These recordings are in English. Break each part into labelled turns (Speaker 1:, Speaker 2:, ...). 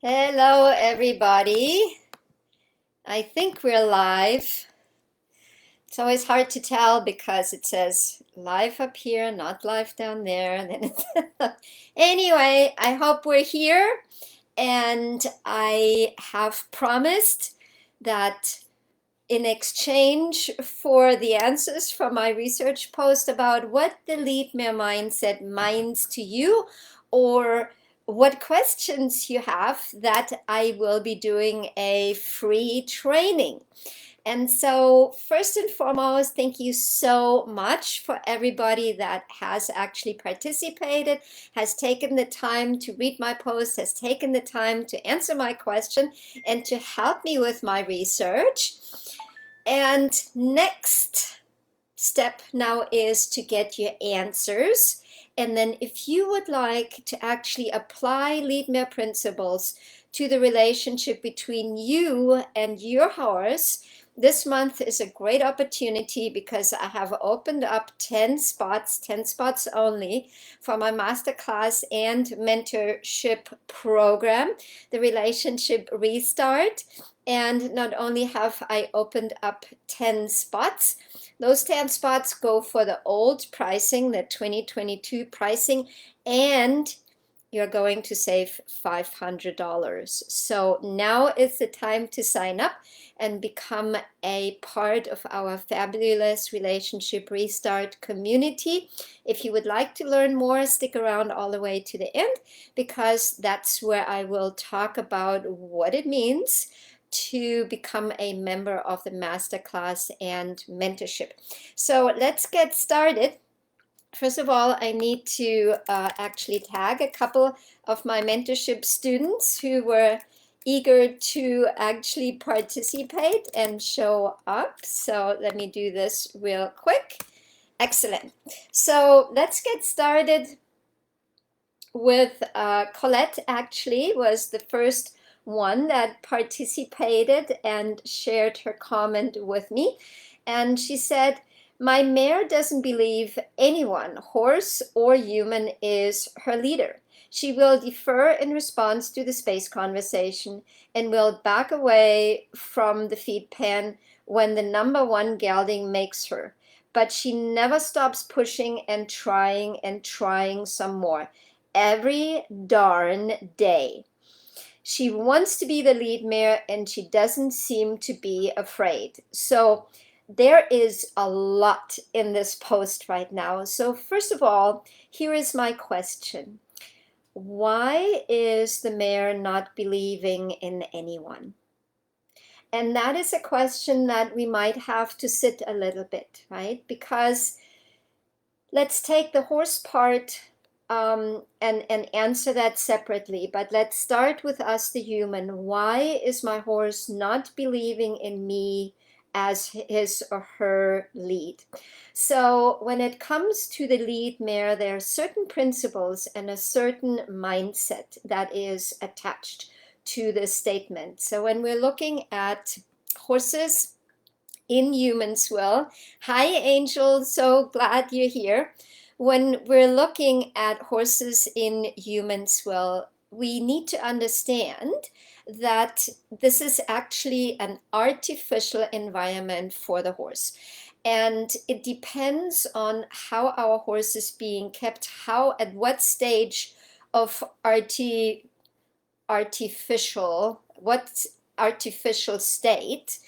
Speaker 1: Hello, everybody. I think we're live. It's always hard to tell because it says live up here, not live down there. And then anyway, I hope we're here. And I have promised that in exchange for the answers from my research post about what the LEADmare mindset means to you, or what questions you have, that I will be doing a free training. And so first and foremost, thank you so much for everybody that has actually participated, has taken the time to read my post, has taken the time to answer my question and to help me with my research. And next step now is to get your answers. And then if you would like to actually apply LEADmare principles to the relationship between you and your horse, this month is a great opportunity because I have opened up 10 spots only, for my masterclass and mentorship program, the Relationship Restart. And not only have I opened up 10 spots, those 10 spots go for the old pricing, the 2022 pricing, and you're going to save $500. So now is the time to sign up and become a part of our fabulous Relationship Restart community. If you would like to learn more, stick around all the way to the end, because that's where I will talk about what it means to become a member of the masterclass and mentorship. So let's get started. First of all, I need to actually tag a couple of my mentorship students who were eager to actually participate and show up. So let me do this real quick. Excellent. So let's get started with Colette. Actually was the first one that participated and shared her comment with me. And she said, "My mare doesn't believe anyone, horse or human, is her leader. She will defer in response to the space conversation and will back away from the feed pan when the number one gelding makes her. But she never stops pushing and trying some more. Every darn day. She wants to be the lead mare and she doesn't seem to be afraid." So there is a lot in this post right now. So first of all, here is my question. Why is the mare not believing in anyone? And that is a question that we might have to sit a little bit, right? Because let's take the horse part and answer that separately. But let's start with us, the human. Why is my horse not believing in me as his or her lead? So when it comes to the lead mare, there are certain principles and a certain mindset that is attached to this statement. So when we're looking at horses in humans, well, hi Angel, so glad you're here. When we're looking at horses in humans, well, we need to understand that this is actually an artificial environment for the horse. And it depends on how our horse is being kept, at what stage of what artificial state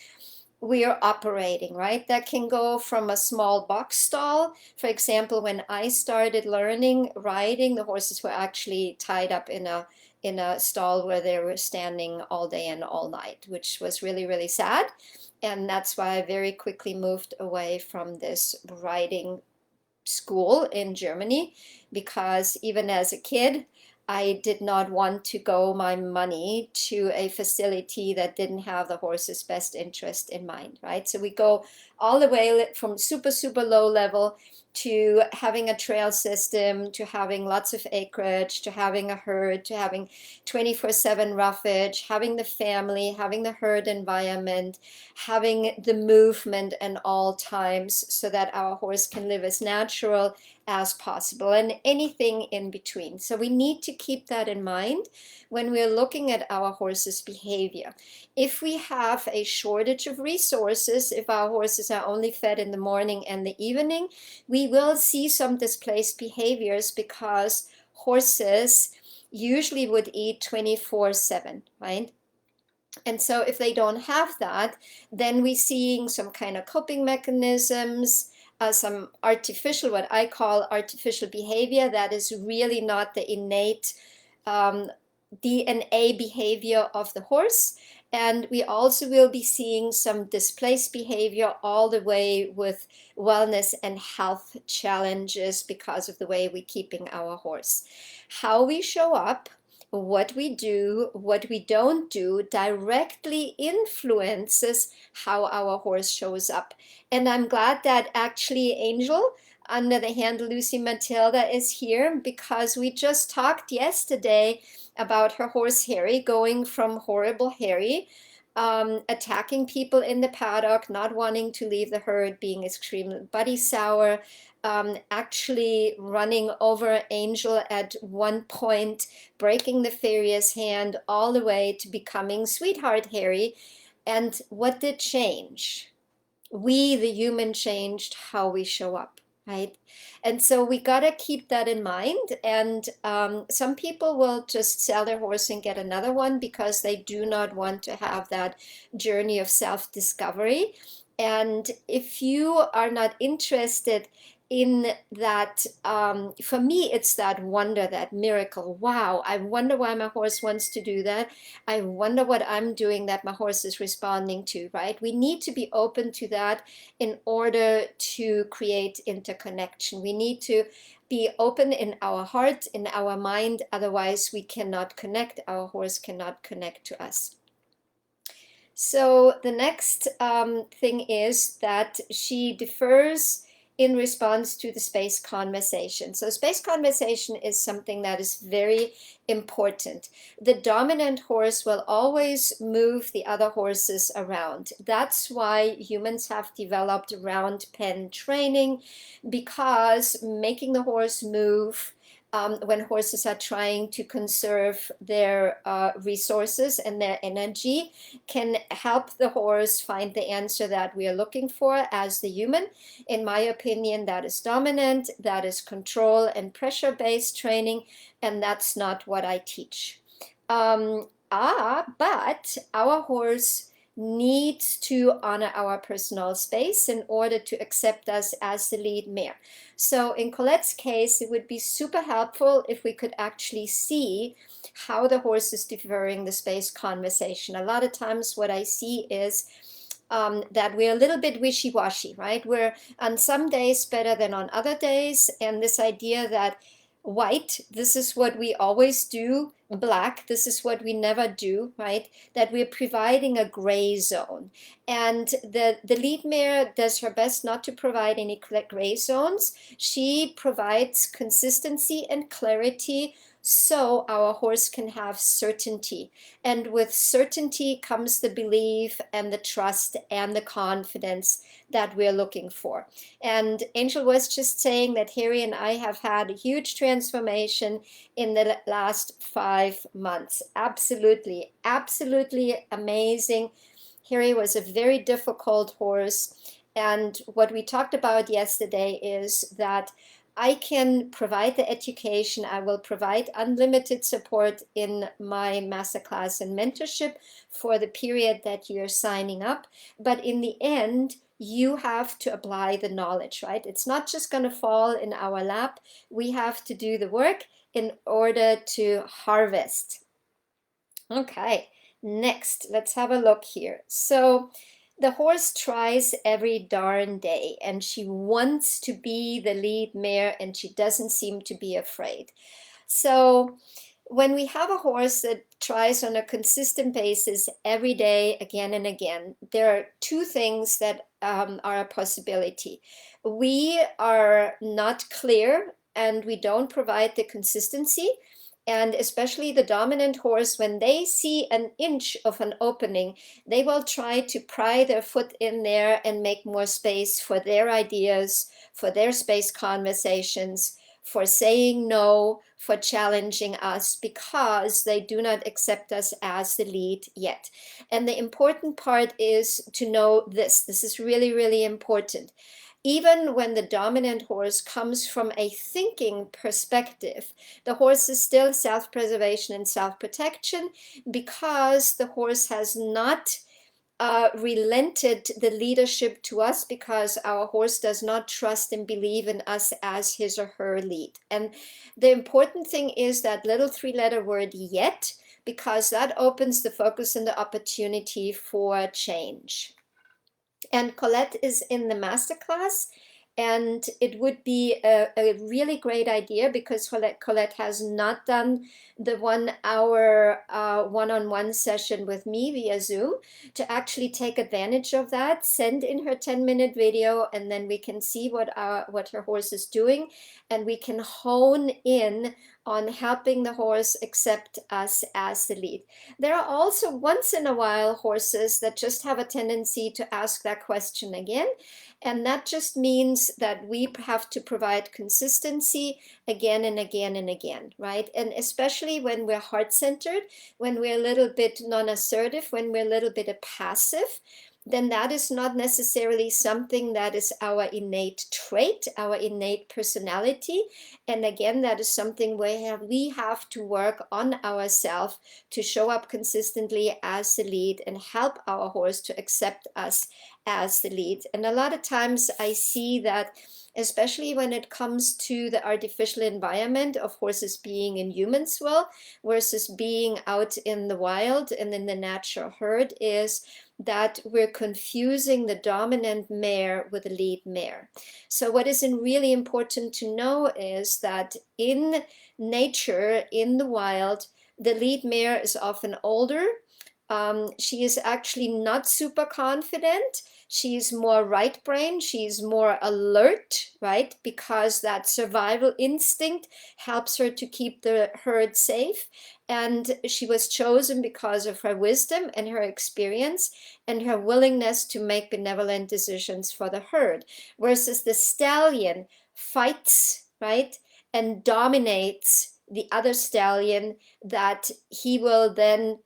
Speaker 1: we are operating, right? That can go from a small box stall. For example, when I started learning riding, the horses were actually tied up in a stall where they were standing all day and all night, which was really, really sad. And that's why I very quickly moved away from this riding school in Germany, because even as a kid, I did not want to go my money to a facility that didn't have the horse's best interest in mind, right? So we go all the way from super, super low level to having a trail system, to having lots of acreage, to having a herd, to having 24/7 roughage, having the family, having the herd environment, having the movement in all times so that our horse can live as natural as possible, and anything in between. So we need to keep that in mind when we're looking at our horse's behavior. If we have a shortage of resources, if our horses are only fed in the morning and the evening, we will see some displaced behaviors because horses usually would eat 24/7, right? And so if they don't have that, then we're seeing some kind of coping mechanisms, some artificial, what I call artificial behavior that is really not the innate um, DNA behavior of the horse. And we also will be seeing some displaced behavior all the way with wellness and health challenges because of the way we're keeping our horse. How we show up, what we do, what we don't do directly influences how our horse shows up. And I'm glad that actually Angel, under the handle Lucy Matilda, is here, because we just talked yesterday about her horse Harry going from horrible Harry, attacking people in the paddock, not wanting to leave the herd, being extremely buddy sour, actually running over Angel at one point, breaking the farrier's hand, all the way to becoming Sweetheart Harry. And what did change? We, the human, changed how we show up, right? And so we got to keep that in mind. And some people will just sell their horse and get another one because they do not want to have that journey of self-discovery. And if you are not interested in that, for me, it's that wonder, that miracle. Wow, I wonder why my horse wants to do that. I wonder what I'm doing that my horse is responding to, right? We need to be open to that in order to create interconnection. We need to be open in our heart, in our mind. Otherwise, we cannot connect. Our horse cannot connect to us. So the next thing is that she differs in response to the space conversation. So space conversation is something that is very important. The dominant horse will always move the other horses around. That's why humans have developed round pen training, because making the horse move when horses are trying to conserve their resources and their energy can help the horse find the answer that we are looking for as the human. In my opinion, that is dominant, that is control and pressure-based training, and that's not what I teach. But our horse needs to honor our personal space in order to accept us as the lead mare. So in Colette's case, it would be super helpful if we could actually see how the horse is deferring the space conversation. A lot of times what I see is that we're a little bit wishy-washy, right? We're on some days better than on other days, and this idea that white, this is what we always do, black, this is what we never do, right? That we're providing a gray zone. And the lead mare does her best not to provide any gray zones. She provides consistency and clarity so our horse can have certainty. And with certainty comes the belief and the trust and the confidence that we're looking for. And Angel was just saying that Harry and I have had a huge transformation in the last 5 months. Absolutely, absolutely amazing. Harry was a very difficult horse. And what we talked about yesterday is that I can provide the education. I will provide unlimited support in my masterclass and mentorship for the period that you're signing up. But in the end, you have to apply the knowledge, right? It's not just going to fall in our lap. We have to do the work in order to harvest. Okay, next, let's have a look here. So the horse tries every darn day, and she wants to be the lead mare, and she doesn't seem to be afraid. So when we have a horse that tries on a consistent basis every day, again and again, there are two things that are a possibility. We are not clear and we don't provide the consistency. And especially the dominant horse, when they see an inch of an opening, they will try to pry their foot in there and make more space for their ideas, for their space conversations, for saying no, for challenging us, because they do not accept us as the lead yet. And the important part is to know this. This is really, really important. Even when the dominant horse comes from a thinking perspective, the horse is still self-preservation and self-protection, because the horse has not relented the leadership to us, because our horse does not trust and believe in us as his or her lead. And the important thing is that little three-letter word yet, because that opens the focus and the opportunity for change. And Colette is in the masterclass, and it would be a really great idea, because Colette has not done the 1 hour one-on-one session with me via Zoom, to actually take advantage of that, send in her 10-minute video, and then we can see what her horse is doing, and we can hone in on helping the horse accept us as the lead. There are also once in a while horses that just have a tendency to ask that question again. And that just means that we have to provide consistency again and again and again, right? And especially when we're heart-centered, when we're a little bit non-assertive, when we're a little bit passive, then that is not necessarily something that is our innate trait, our innate personality. And again, that is something where we have to work on ourselves to show up consistently as the lead and help our horse to accept us as the lead. And a lot of times I see that, especially when it comes to the artificial environment of horses being in humans' will versus being out in the wild and in the natural herd, is that we're confusing the dominant mare with the lead mare. So what is really important to know is that in nature, in the wild, the lead mare is often older. She is actually not super confident. She's more right brain. She's more alert, right? Because that survival instinct helps her to keep the herd safe. And she was chosen because of her wisdom and her experience and her willingness to make benevolent decisions for the herd. Versus the stallion fights, right? And dominates the other stallion, that he will then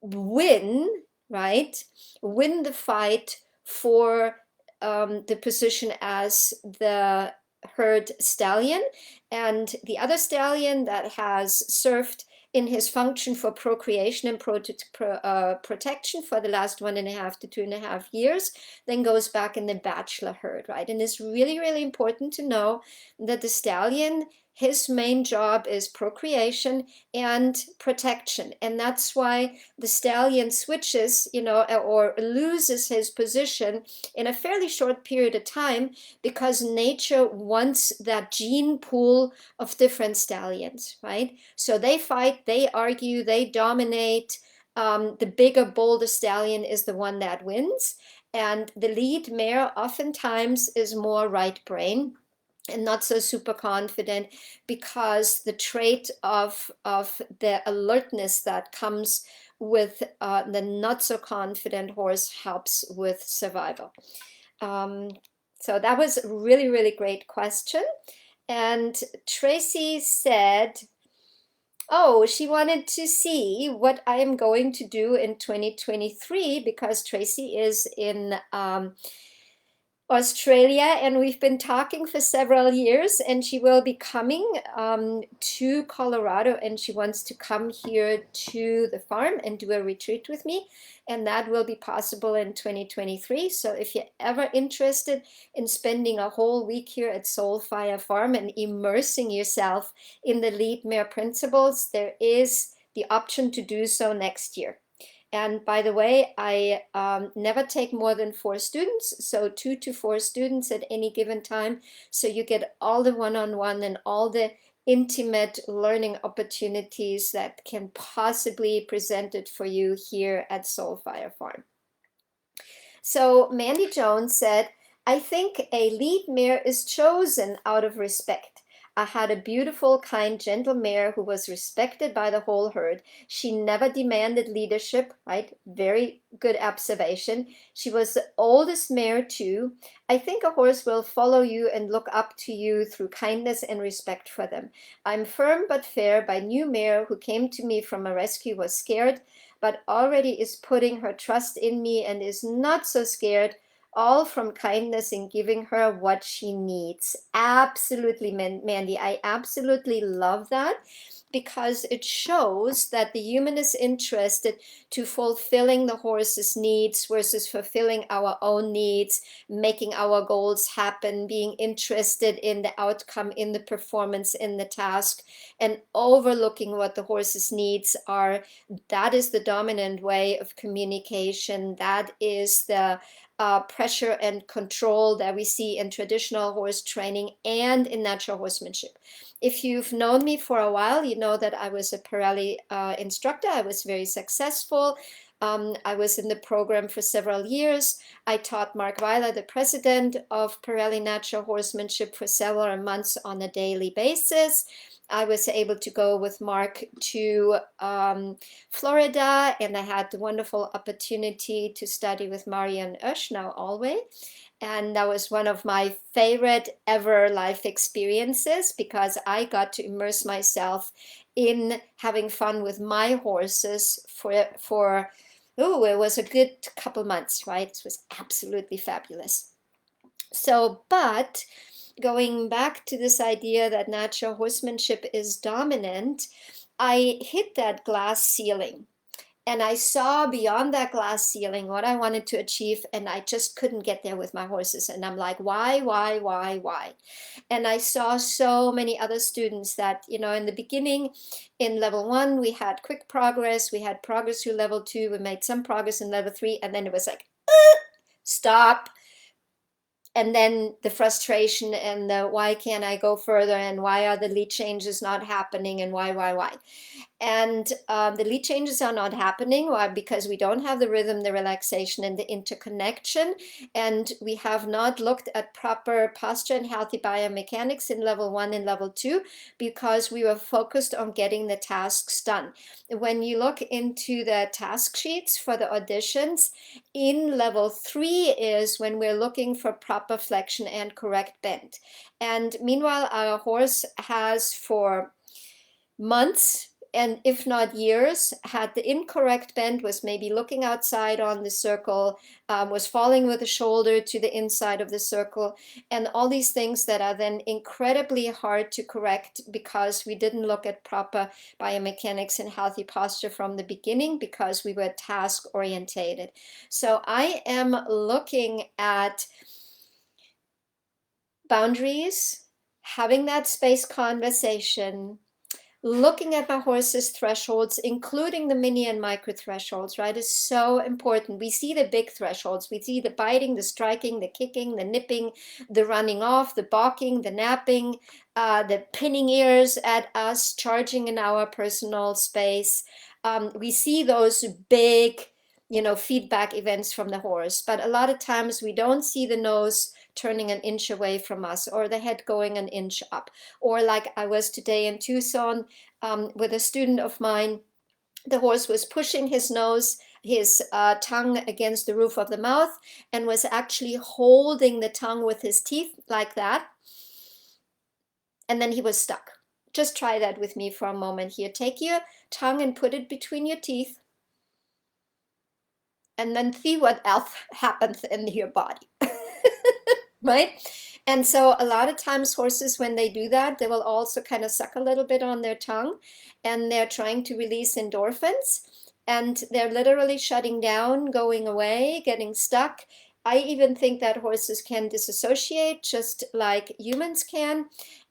Speaker 1: win, right? Win the fight for the position as the herd stallion. And the other stallion that has served in his function for procreation and protection for the last 1.5 to 2.5 years, then goes back in the bachelor herd, right? And it's really, really important to know that the stallion, his main job is procreation and protection. And that's why the stallion switches, or loses his position in a fairly short period of time, because nature wants that gene pool of different stallions, right? So they fight, they argue, they dominate. The bigger, bolder stallion is the one that wins. And the lead mare oftentimes is more right brain and not so super confident, because the trait of the alertness that comes with the not so confident horse helps with survival. So that was a really, really great question. And Tracy said, oh, she wanted to see what I am going to do in 2023, because Tracy is in Australia, and we've been talking for several years, and she will be coming to Colorado, and she wants to come here to the farm and do a retreat with me, and that will be possible in 2023. So if you're ever interested in spending a whole week here at Soulfire Farm and immersing yourself in the LEADmare principles, there is the option to do so next year. And by the way, I never take more than 4 students, so 2 to 4 students at any given time. So you get all the one-on-one and all the intimate learning opportunities that can possibly present it for you here at Soulfire Farm. So Mandy Jones said, I think a lead mare is chosen out of respect. I had a beautiful, kind, gentle mare who was respected by the whole herd. She never demanded leadership, right? Very good observation. She was the oldest mare too. I think a horse will follow you and look up to you through kindness and respect for them. I'm firm but fair. My new mare who came to me from a rescue was scared, but already is putting her trust in me and is not so scared, all from kindness in giving her what she needs. Absolutely, Mandy. I absolutely love that, because it shows that the human is interested to fulfilling the horse's needs versus fulfilling our own needs, making our goals happen, being interested in the outcome, in the performance, in the task, and overlooking what the horse's needs are. That is the dominant way of communication. That is the pressure and control that we see in traditional horse training and in natural horsemanship. If you've known me for a while, you know that I was a Pirelli instructor. I was very successful. I was in the program for several years. I taught Mark Weiler, the president of Pirelli Natural Horsemanship, for several months on a daily basis. I was able to go with Mark to Florida, and I had the wonderful opportunity to study with Marian Oesch, now Alway. And that was one of my favorite ever life experiences, because I got to immerse myself in having fun with my horses for it was a good couple months, right? It was absolutely fabulous. So, but going back to this idea that natural horsemanship is dominant, I hit that glass ceiling. And I saw beyond that glass ceiling what I wanted to achieve, and I just couldn't get there with my horses. And I'm like, why? And I saw so many other students that, in the beginning, in level 1, we had quick progress. We had progress through level 2. We made some progress in level 3. And then it was like, stop. And then the frustration and the why can't I go further, and why are the lead changes not happening, and why. And the lead changes are not happening. Why? Because we don't have the rhythm, the relaxation, and the interconnection. And we have not looked at proper posture and healthy biomechanics in level 1 and level 2, because we were focused on getting the tasks done. When you look into the task sheets for the auditions, in level 3 is when we're looking for proper flexion and correct bend. And meanwhile, our horse has for months, and if not years, had the incorrect bend, was maybe looking outside on the circle, was falling with the shoulder to the inside of the circle, and all these things that are then incredibly hard to correct, because we didn't look at proper biomechanics and healthy posture from the beginning, because we were task orientated. So I am looking at boundaries, having that space conversation, looking at my horse's thresholds, including the mini and micro thresholds, right, is so important. We see the big thresholds. We see the biting, the striking, the kicking, the nipping, the running off, the balking, the napping, the pinning ears at us, charging in our personal space. We see those big, feedback events from the horse. But a lot of times we don't see the nose turning an inch away from us, or the head going an inch up. Or like I was today in Tucson with a student of mine, the horse was pushing his nose, his tongue against the roof of the mouth, and was actually holding the tongue with his teeth like that. And then he was stuck. Just try that with me for a moment here. Take your tongue and put it between your teeth, and then see what else happens in your body. Right? And so a lot of times horses, when they do that, they will also kind of suck a little bit on their tongue, and they're trying to release endorphins, and they're literally shutting down, going away, getting stuck. I even think that horses can disassociate just like humans can.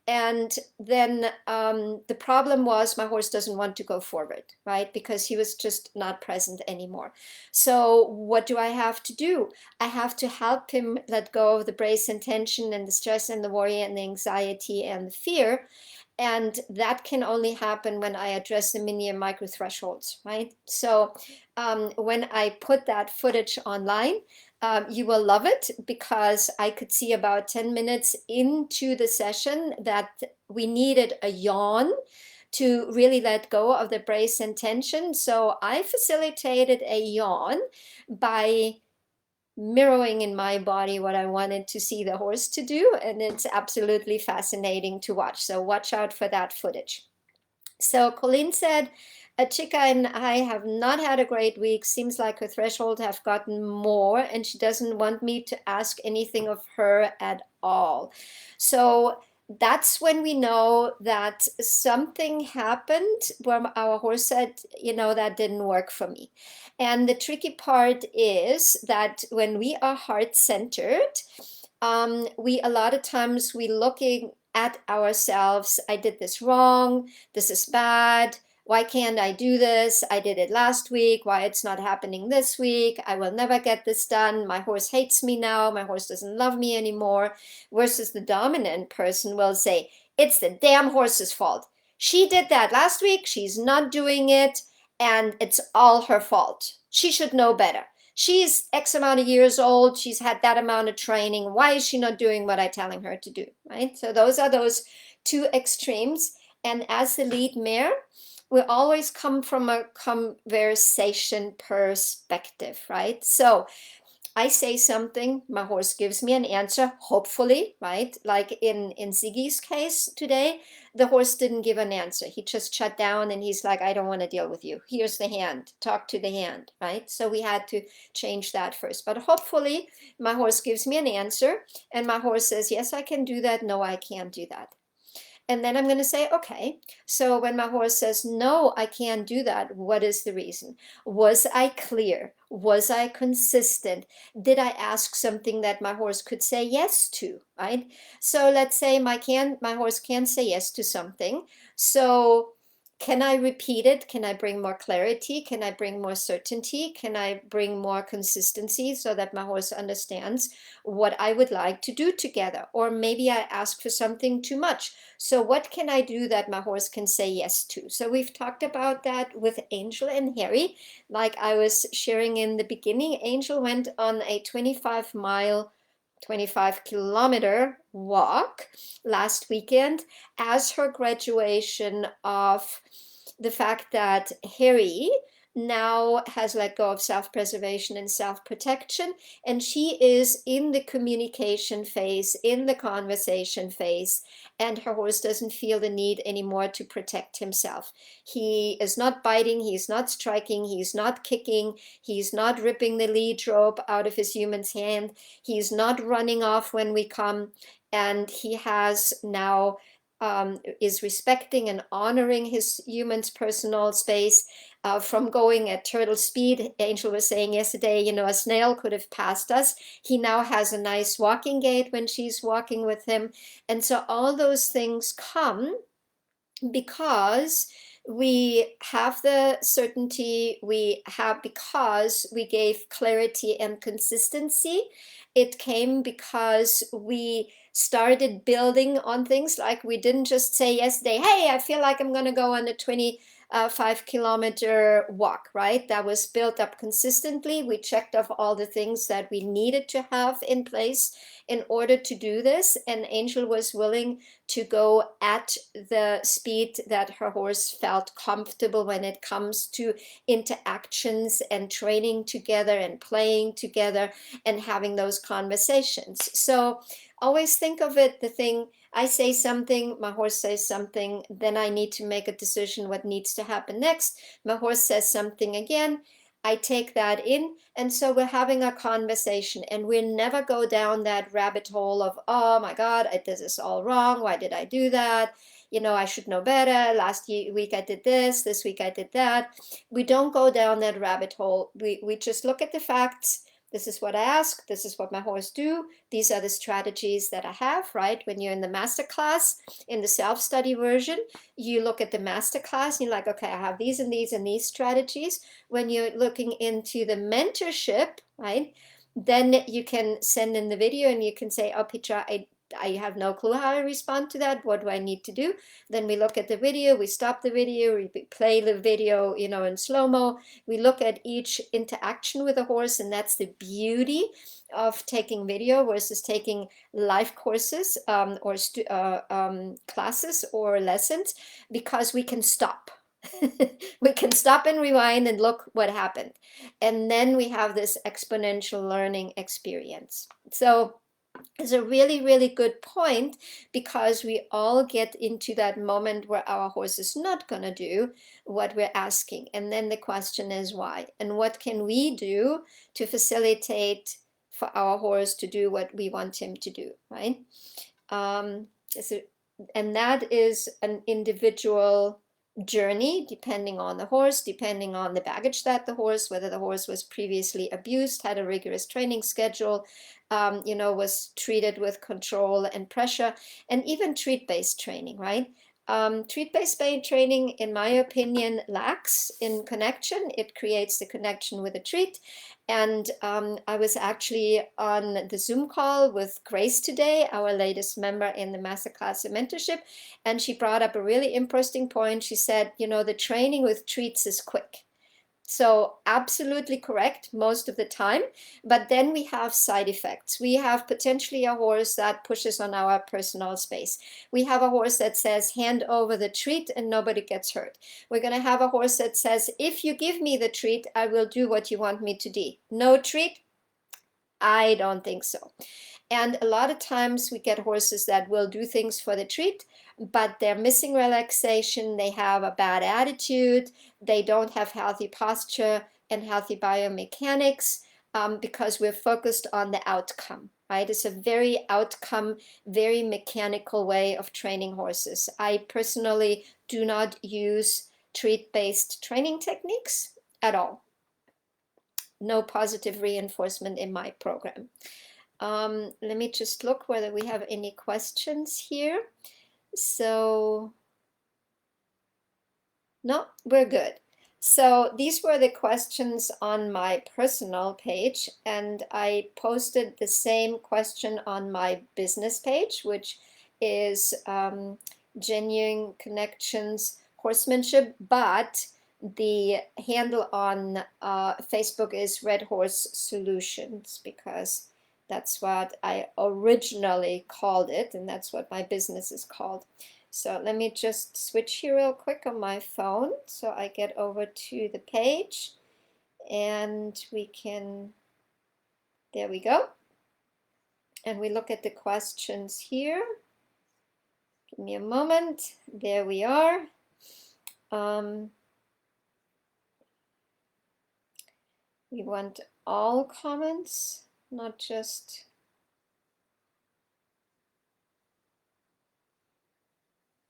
Speaker 1: And then the problem was my horse doesn't want to go forward, right? Because he was just not present anymore. So what do I have to do? I have to help him let go of the brace and tension and the stress and the worry and the anxiety and the fear. And that can only happen when I address the mini and micro thresholds, right? So when I put that footage online, you will love it, because I could see about 10 minutes into the session that we needed a yawn to really let go of the brace and tension. So I facilitated a yawn by mirroring in my body what I wanted to see the horse to do. And it's absolutely fascinating to watch. So watch out for that footage. So Colleen said, Chica and I have not had a great week. Seems like her threshold have gotten more, and she doesn't want me to ask anything of her at all. So that's when we know that something happened where our horse said, that didn't work for me. And the tricky part is that when we are heart-centered, we a lot of times we looking at ourselves. I did this wrong. This is bad. Why can't I do this? I did it last week. Why it's not happening this week? I will never get this done. My horse hates me now. My horse doesn't love me anymore. Versus the dominant person will say, it's the damn horse's fault. She did that last week. She's not doing it. And it's all her fault. She should know better. She's X amount of years old. She's had that amount of training. Why is she not doing what I'm telling her to do, right? So those are those two extremes. And as the lead mare, we always come from a conversation perspective, right? So I say something, my horse gives me an answer, hopefully, right? Like in Ziggy's case today, the horse didn't give an answer. He just shut down and he's like, I don't want to deal with you. Here's the hand, talk to the hand, right? So we had to change that first. But hopefully my horse gives me an answer and my horse says, yes, I can do that. No, I can't do that. And then I'm going to say, okay, so when my horse says, no, I can't do that, what is the reason? Was I clear? Was I consistent? Did I ask something that my horse could say yes to, right? So let's say my horse can say yes to something. So can I repeat it? Can I bring more clarity? Can I bring more certainty? Can I bring more consistency so that my horse understands what I would like to do together? Or maybe I ask for something too much. So what can I do that my horse can say yes to? So we've talked about that with Angel and Harry. Like I was sharing in the beginning, Angel went on a 25-kilometer walk last weekend as her graduation of the fact that Harry now has let go of self-preservation and self-protection, and she is in the communication phase, in the conversation phase, and her horse doesn't feel the need anymore to protect himself. He is not biting, he's not striking, he's not kicking, he's not ripping the lead rope out of his human's hand, he's not running off when we come, and he has now is respecting and honoring his human's personal space from going at turtle speed. Angel was saying yesterday, a snail could have passed us. He now has a nice walking gait when she's walking with him. And so all those things come because we have the certainty, because we gave clarity and consistency. It came because we started building on things. Like we didn't just say yesterday, hey, I feel like I'm going to go on a 25-kilometer walk, right? That was built up consistently. We checked off all the things that we needed to have in place in order to do this. And Angel was willing to go at the speed that her horse felt comfortable when it comes to interactions and training together and playing together and having those conversations. So always think of it, the thing, I say something, my horse says something, then I need to make a decision what needs to happen next. My horse says something again, I take that in, and so we're having a conversation, and we never go down that rabbit hole of, oh my God, this is all wrong. Why did I do that? I should know better. Last week I did this week I did that. We don't go down that rabbit hole. We just look at the facts. This is what I ask. This is what my horse do. These are the strategies that I have, right? When you're in the master class, in the self-study version, you look at the master class and you're like, okay, I have these and these and these strategies. When you're looking into the mentorship, right, then you can send in the video and you can say, oh, Petra, I have no clue how I respond to that. What do I need to do? Then we look at the video, we stop the video, we play the video, you know, in slow-mo. We look at each interaction with the horse, and that's the beauty of taking video versus taking live courses or classes or lessons, because we can stop. We can stop and rewind and look what happened. And then we have this exponential learning experience. So it's a really, really good point, because we all get into that moment where our horse is not going to do what we're asking. And then the question is why? And what can we do to facilitate for our horse to do what we want him to do, right? And that is an individual journey, depending on the horse, depending on the baggage that the horse, whether the horse was previously abused, had a rigorous training schedule, you know, was treated with control and pressure, and even treat-based training, right? Treat-based training, in my opinion, lacks in connection. It creates the connection with a treat. And I was actually on the Zoom call with Grace today, our latest member in the Masterclass of Mentorship, and she brought up a really interesting point. She said, you know, the training with treats is quick. So absolutely correct most of the time, but then we have side effects. We have potentially a horse that pushes on our personal space. We have a horse that says, hand over the treat and nobody gets hurt. We're going to have a horse that says, if you give me the treat, I will do what you want me to do. No treat? I don't think so. And a lot of times we get horses that will do things for the treat, but they're missing relaxation, they have a bad attitude, they don't have healthy posture and healthy biomechanics, because we're focused on the outcome, right? It's a very outcome, very mechanical way of training horses. I personally do not use treat-based training techniques at all. No positive reinforcement in my program. Let me just look whether we have any questions here. So, no, we're good. So these were the questions on my personal page, and I posted the same question on my business page, which is Genuine Connections Horsemanship, but the handle on Facebook is Red Horse Solutions, because that's what I originally called it, and that's what my business is called. So let me just switch here real quick on my phone so I get over to the page, and we can, there we go. And we look at the questions here. Give me a moment. There we are. We want all comments, not just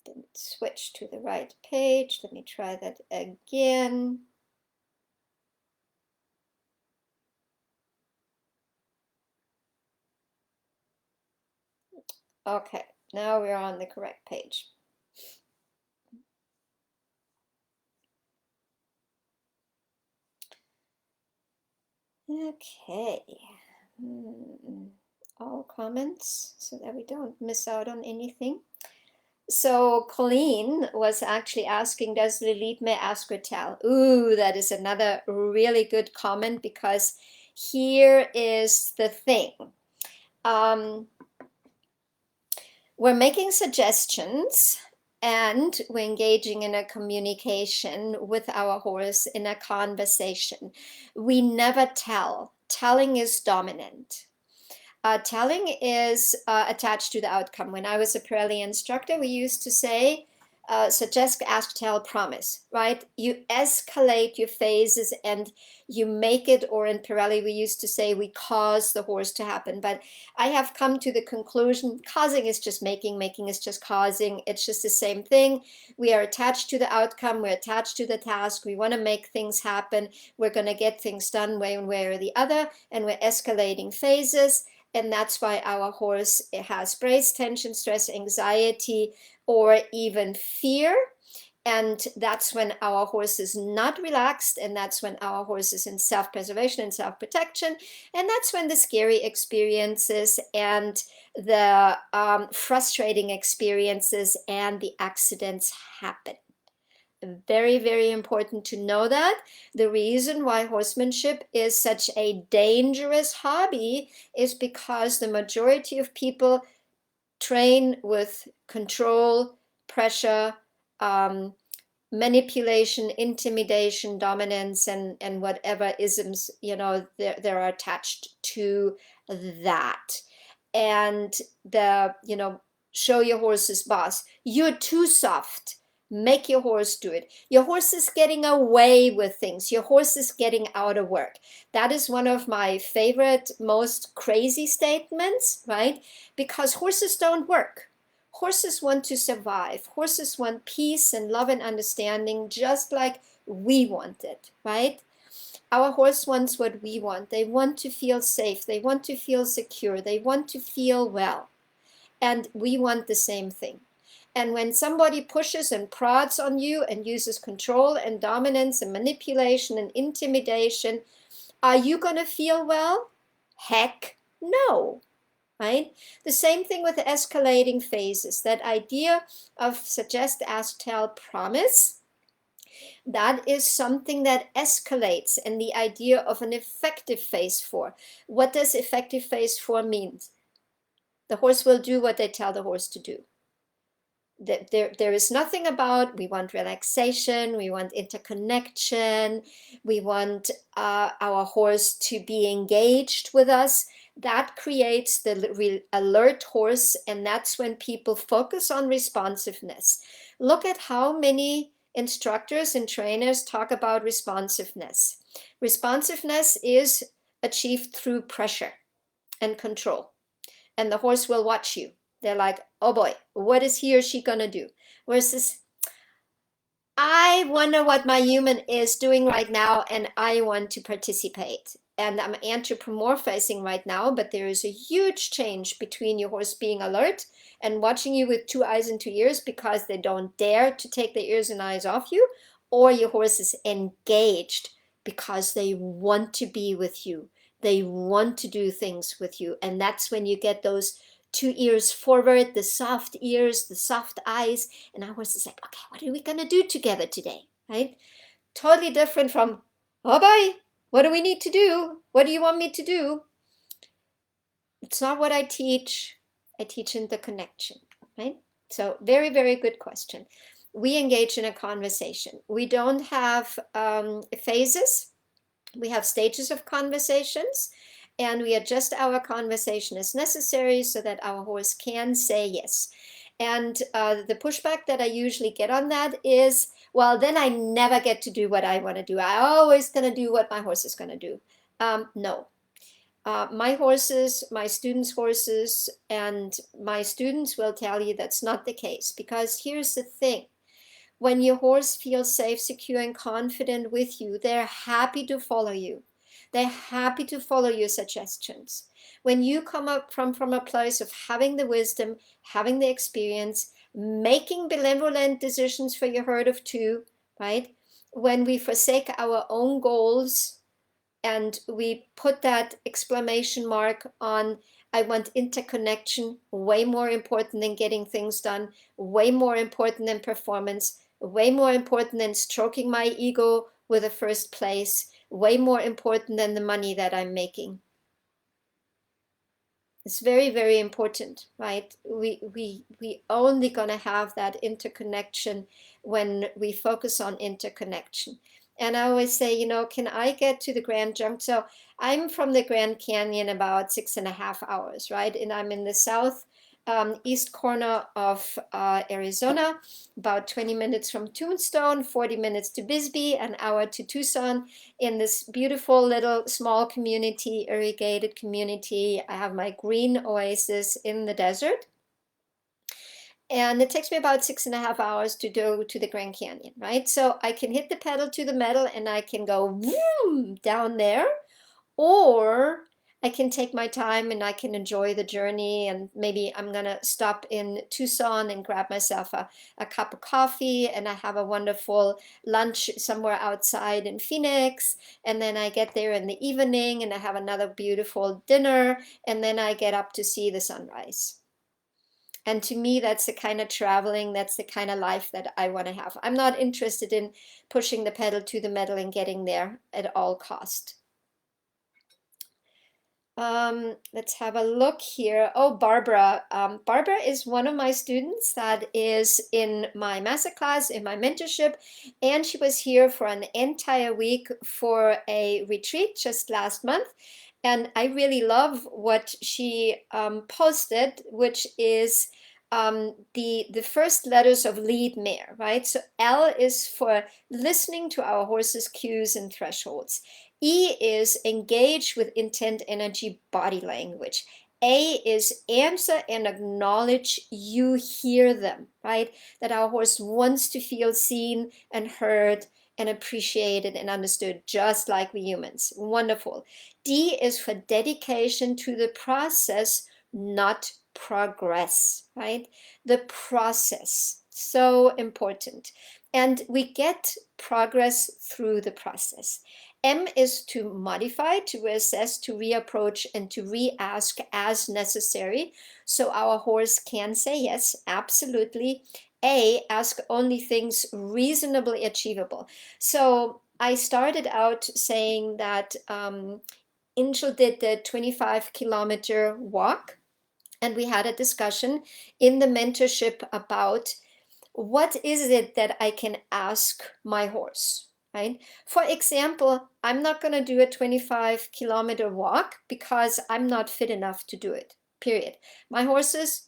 Speaker 1: didn't switch to the right page. Let me try that again. Okay, now we're on the correct page. Okay. All comments so that we don't miss out on anything. So Colleen was actually asking, does the LEADmare ask or tell? Ooh, that is another really good comment, because here is the thing. We're making suggestions and we're engaging in a communication with our horse in a conversation. We never tell. Telling is dominant. Telling is attached to the outcome. When I was a Pirelli instructor, we used to say, suggest, ask, tell, promise, right? You escalate your phases and you make it, or in Pirelli, we used to say we cause the horse to happen. But I have come to the conclusion, causing is just making is just causing. It's just the same thing. We are attached to the outcome. We're attached to the task. We want to make things happen. We're going to get things done one way or the other, and we're escalating phases. And that's why our horse has brace, tension, stress, anxiety, or even fear. And that's when our horse is not relaxed, and that's when our horse is in self-preservation and self-protection, and that's when the scary experiences and the frustrating experiences and the accidents happen. Very, very important to know that. The reason why horsemanship is such a dangerous hobby is because the majority of people train with control, pressure, manipulation, intimidation, dominance, and whatever isms, there are attached to that. And show your horse's boss. You're too soft. Make your horse do it. Your horse is getting away with things. Your horse is getting out of work. That is one of my favorite, most crazy statements, right? Because horses don't work. Horses want to survive. Horses want peace and love and understanding, just like we want it, right? Our horse wants what we want. They want to feel safe. They want to feel secure. They want to feel well. And we want the same thing. And when somebody pushes and prods on you and uses control and dominance and manipulation and intimidation, are you going to feel well? Heck no. Right? The same thing with the escalating phases. That idea of suggest, ask, tell, promise, that is something that escalates. And the idea of an effective phase 4. What does effective phase 4 mean? The horse will do what they tell the horse to do. There is nothing about, we want relaxation, we want interconnection, we want our horse to be engaged with us. That creates the alert horse, and that's when people focus on responsiveness. Look at how many instructors and trainers talk about responsiveness. Responsiveness is achieved through pressure and control, and the horse will watch you. They're like, oh boy, what is he or she gonna do? Versus, I wonder what my human is doing right now, and I want to participate. And I'm anthropomorphizing right now, but there is a huge change between your horse being alert and watching you with 2 eyes and 2 ears because they don't dare to take their ears and eyes off you, or your horse is engaged because they want to be with you. They want to do things with you. And that's when you get those 2 ears forward, the soft ears, the soft eyes, and our horse is like, okay, what are we gonna do together today, right? Totally different from, oh boy, what do we need to do? What do you want me to do? It's not what I teach. I teach in the connection, right? So very, very good question. We engage in a conversation. We don't have phases. We have stages of conversations, and we adjust our conversation as necessary so that our horse can say yes. And the pushback that I usually get on that is, well, then I never get to do what I want to do. I always going to do what my horse is going to do. No. My horses, my students' horses, and my students will tell you that's not the case. Because here's the thing. When your horse feels safe, secure, and confident with you, they're happy to follow you. They're happy to follow your suggestions. When you come up from a place of having the wisdom, having the experience, making benevolent decisions for your herd of 2, right? When we forsake our own goals and we put that exclamation mark on, I want interconnection, way more important than getting things done, way more important than performance, way more important than stroking my ego with a first place, way more important than the money that I'm making. It's very, very important, right? We only gonna have that interconnection when we focus on interconnection. And I always say, can I get to the Grand Junction? So I'm from the Grand Canyon about 6.5 hours, right? And I'm in the south east corner of Arizona, about 20 minutes from Tombstone, 40 minutes to Bisbee, an hour to Tucson, in this beautiful little small community, irrigated community. I have my green oasis in the desert. And it takes me about 6.5 hours to go to the Grand Canyon, right? So I can hit the pedal to the metal and I can go vroom, down there, or I can take my time and I can enjoy the journey. And maybe I'm going to stop in Tucson and grab myself a cup of coffee, and I have a wonderful lunch somewhere outside in Phoenix. And then I get there in the evening and I have another beautiful dinner. And then I get up to see the sunrise. And to me, that's the kind of traveling, that's the kind of life that I want to have. I'm not interested in pushing the pedal to the metal and getting there at all cost. Let's have a look here. Oh, Barbara. Barbara is one of my students that is in my masterclass, in my mentorship, and she was here for an entire week for a retreat just last month. And I really love what she posted, which is the first letters of LEADmare, right? So L is for listening to our horse's cues and thresholds. E is engage with intent, energy, body language. A is answer and acknowledge you hear them, right? That our horse wants to feel seen and heard and appreciated and understood, just like we humans. Wonderful. D is for dedication to the process, not progress, right? The process, so important. And we get progress through the process. M is to modify, to reassess, to reapproach, and to re-ask as necessary. So our horse can say yes, absolutely. A, ask only things reasonably achievable. So I started out saying that Angel did the 25-kilometer walk, and we had a discussion in the mentorship about what is it that I can ask my horse, right? For example, I'm not going to do a 25-kilometer walk because I'm not fit enough to do it, period. My horses,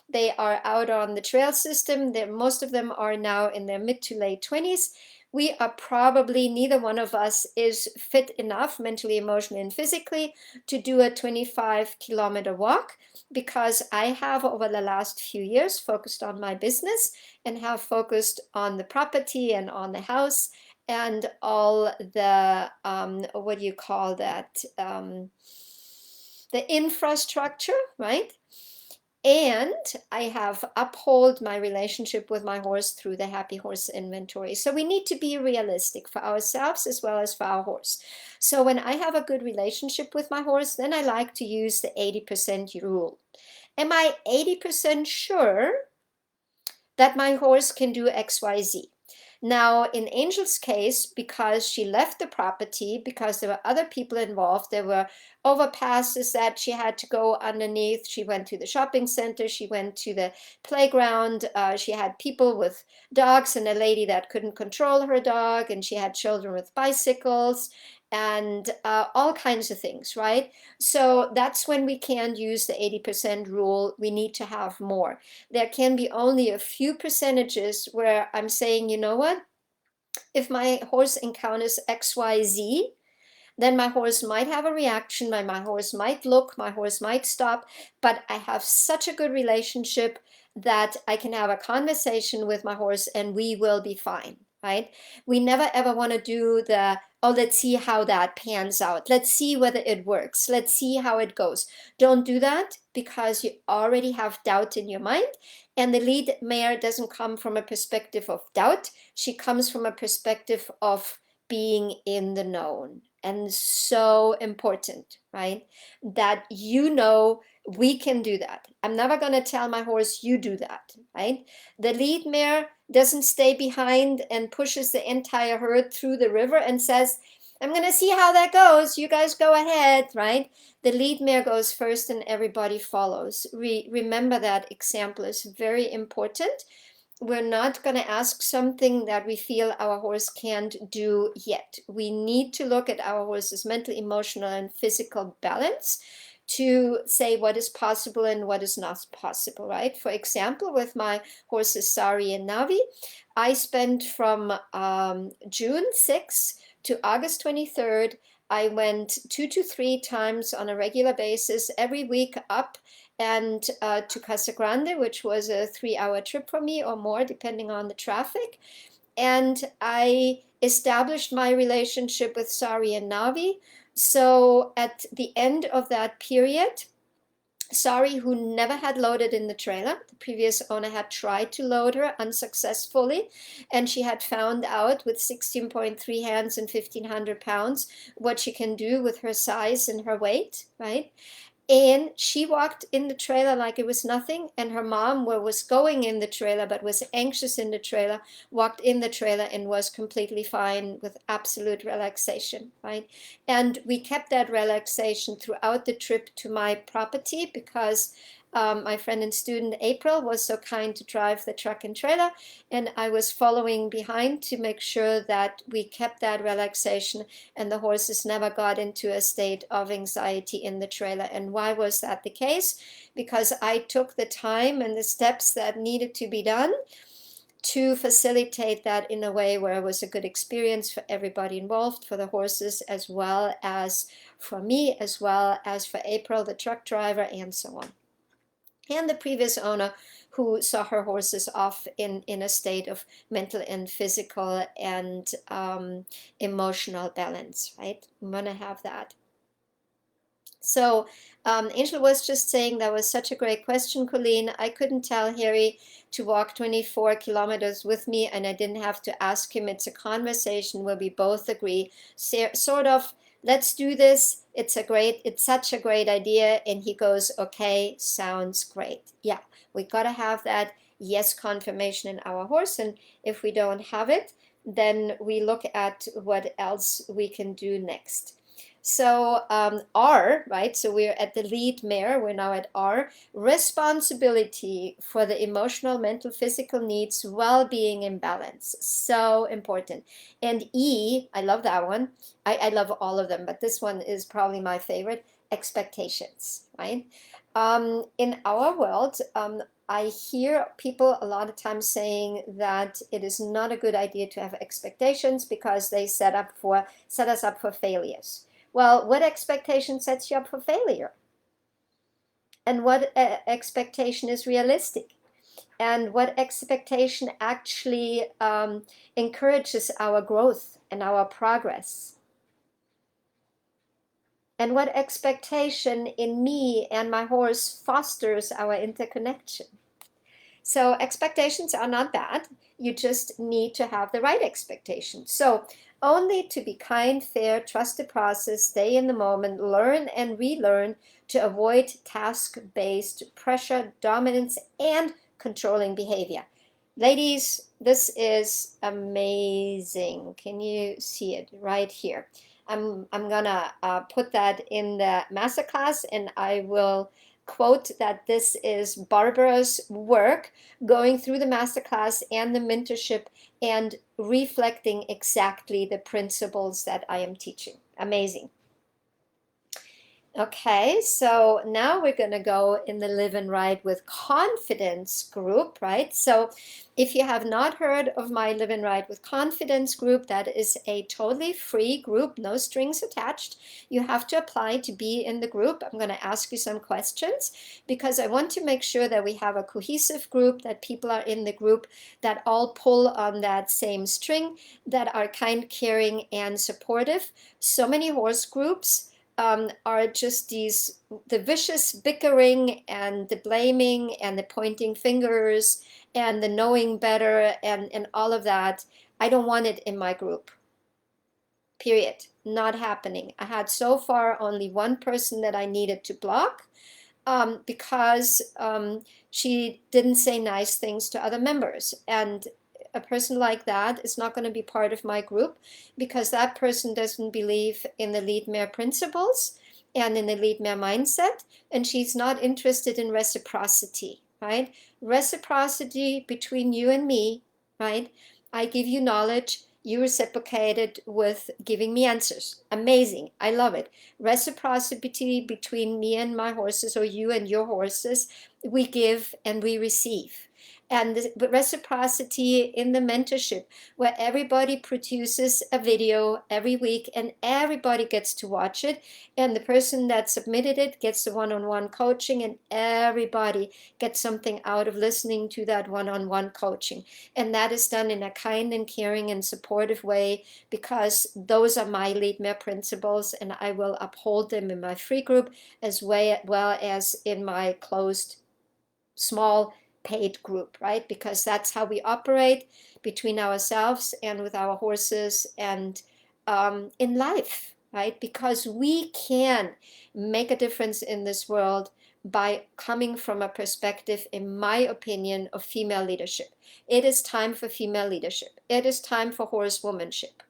Speaker 1: they are out on the trail system. Most of them are now in their mid to late 20s. We are probably, neither one of us is fit enough mentally, emotionally, and physically to do a 25-kilometer walk, because I have over the last few years focused on my business and have focused on the property and on the house and all the, what do you call that, the infrastructure, right? And I have uphold my relationship with my horse through the Happy Horse Inventory. So we need to be realistic for ourselves as well as for our horse. So when I have a good relationship with my horse, then I like to use the 80% rule. Am I 80% sure that my horse can do XYZ? Now, in Angel's case, because she left the property, because there were other people involved, there were overpasses that she had to go underneath. She went to the shopping center, she went to the playground, she had people with dogs and a lady that couldn't control her dog, and she had children with bicycles and all kinds of things, right? So that's when we can't use the 80% rule. We need to have more. There can be only a few percentages where I'm saying, you know what? If my horse encounters XYZ, then my horse might have a reaction, my horse might look, my horse might stop, but I have such a good relationship that I can have a conversation with my horse and we will be fine, right? We never ever want to do the, oh, let's see how that pans out. Let's see whether it works. Let's see how it goes. Don't do that, because you already have doubt in your mind. And the lead mare doesn't come from a perspective of doubt. She comes from a perspective of being in the known. And so important, right? That you know we can do that. I'm never going to tell my horse, you do that, right? The lead mare doesn't stay behind and pushes the entire herd through the river and says, I'm going to see how that goes. You guys go ahead, right? The lead mare goes first and everybody follows. Remember that example is very important. We're not going to ask something that we feel our horse can't do yet. We need to look at our horse's mental, emotional, and physical balance to say what is possible and what is not possible, right? For example, with my horses Sari and Navi, I spent from June 6th to August 23rd. I went 2 to 3 times on a regular basis every week up and to Casa Grande, which was a 3-hour trip for me or more, depending on the traffic. And I established my relationship with Sari and Navi So at the end of that period, Sari, who never had loaded in the trailer, the previous owner had tried to load her unsuccessfully, and she had found out with 16.3 hands and 1,500 pounds what she can do with her size and her weight, right? And she walked in the trailer like it was nothing. And her mom, was going in the trailer but was anxious in the trailer, walked in the trailer and was completely fine with absolute relaxation, right? And we kept that relaxation throughout the trip to my property because my friend and student April was so kind to drive the truck and trailer, and I was following behind to make sure that we kept that relaxation and the horses never got into a state of anxiety in the trailer. And why was that the case? Because I took the time and the steps that needed to be done to facilitate that in a way where it was a good experience for everybody involved, for the horses as well as for me, as well as for April, the truck driver, and so on. And the previous owner, who saw her horses off in a state of mental and physical and emotional balance, right? I'm going to have that. So Angel was just saying that was such a great question, Colleen. I couldn't tell Harry to walk 24 kilometers with me, and I didn't have to ask him. It's a conversation where we both agree, sort of, let's do this. It's such a great idea. And he goes, okay, sounds great. Yeah, we got to have that yes confirmation in our horse. And if we don't have it, then we look at what else we can do next. So R, right? So we're at the LEADmare. We're now at R. Responsibility for the emotional, mental, physical needs, well-being, and balance. So important. And E, I love that one. I love all of them, but this one is probably my favorite. Expectations, right? In our world, I hear people a lot of times saying that it is not a good idea to have expectations because they set us up for failures. Well, what expectation sets you up for failure? And what expectation is realistic? And what expectation actually encourages our growth and our progress? And what expectation in me and my horse fosters our interconnection? So expectations are not bad. You just need to have the right expectations. So only to be kind, fair, trust the process, stay in the moment, learn and relearn to avoid task-based pressure, dominance, and controlling behavior. Ladies, this is amazing. Can you see it right here? I'm gonna put that in the masterclass, and I will quote that this is Barbara's work going through the masterclass and the mentorship and reflecting exactly the principles that I am teaching. Amazing. Okay, so now we're going to go in the Live and Ride with Confidence group, right? So if you have not heard of my Live and Ride with Confidence group, that is a totally free group, no strings attached. You have to apply to be in the group. I'm going to ask you some questions because I want to make sure that we have a cohesive group, that people are in the group that all pull on that same string, that are kind, caring, and supportive. So many horse groups are just the vicious bickering and the blaming and the pointing fingers and the knowing better and all of that. I don't want it in my group. Period. Not happening. I had so far only one person that I needed to block because she didn't say nice things to other members. And a person like that is not going to be part of my group because that person doesn't believe in the LEADmare principles and in the LEADmare mindset, and she's not interested in reciprocity, right? Reciprocity between you and me, right? I give you knowledge, you reciprocate it with giving me answers. Amazing. I love it. Reciprocity between me and my horses, or you and your horses, we give and we receive. and the reciprocity in the mentorship, where everybody produces a video every week and everybody gets to watch it, and the person that submitted it gets the one-on-one coaching, and everybody gets something out of listening to that one-on-one coaching. And that is done in a kind and caring and supportive way, because those are my LEADmare principles, and I will uphold them in my free group as well as in my closed small paid group, right? Because that's how we operate between ourselves and with our horses and in life, right? Because we can make a difference in this world by coming from a perspective, in my opinion, of female leadership. It is time for female leadership. It is time for horsewomanship.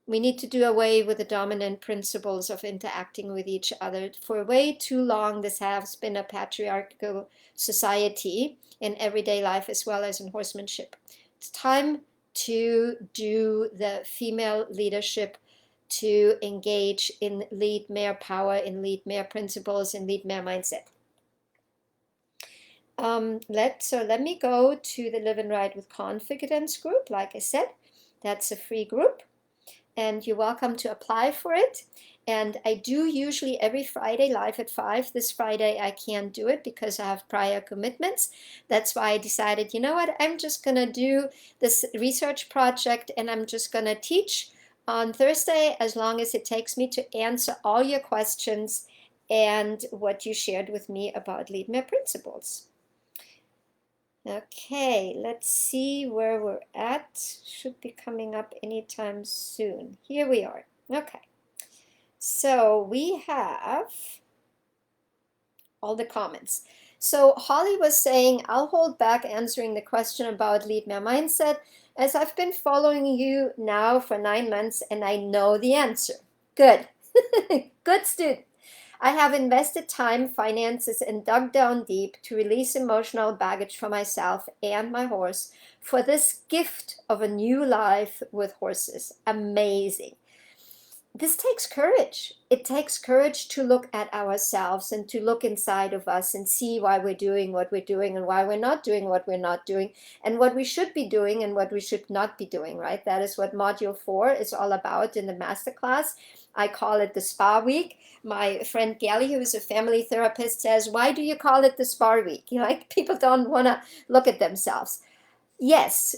Speaker 1: We need to do away with the dominant principles of interacting with each other. For way too long, this has been a patriarchal society in everyday life as well as in horsemanship. It's time to do the female leadership, to engage in LEADmare power, in LEADmare principles, in LEADmare mindset. Let me go to the Live and Ride with Confidence group. Like I said, that's a free group, and you're welcome to apply for it. And I do usually every Friday live at 5. This Friday I can't do it because I have prior commitments. That's why I decided, you know what, I'm just going to do this research project, and I'm just going to teach on Thursday as long as it takes me to answer all your questions and what you shared with me about LEADmare principles. Okay, let's see where we're at. Should be coming up anytime soon. Here we are. Okay, so we have all the comments. So Holly was saying, I'll hold back answering the question about LEADmare mindset, as I've been following you now for 9 months and I know the answer. Good. Good student. I have invested time, finances, and dug down deep to release emotional baggage for myself and my horse for this gift of a new life with horses. Amazing. This takes courage. It takes courage to look at ourselves and to look inside of us and see why we're doing what we're doing and why we're not doing what we're not doing, and what we should be doing and what we should not be doing, right? That is what Module 4 is all about in the masterclass. I call it the Spa Week. My friend Gally, who is a family therapist, says, why do you call it the Spa Week? You know, like, people don't want to look at themselves. Yes,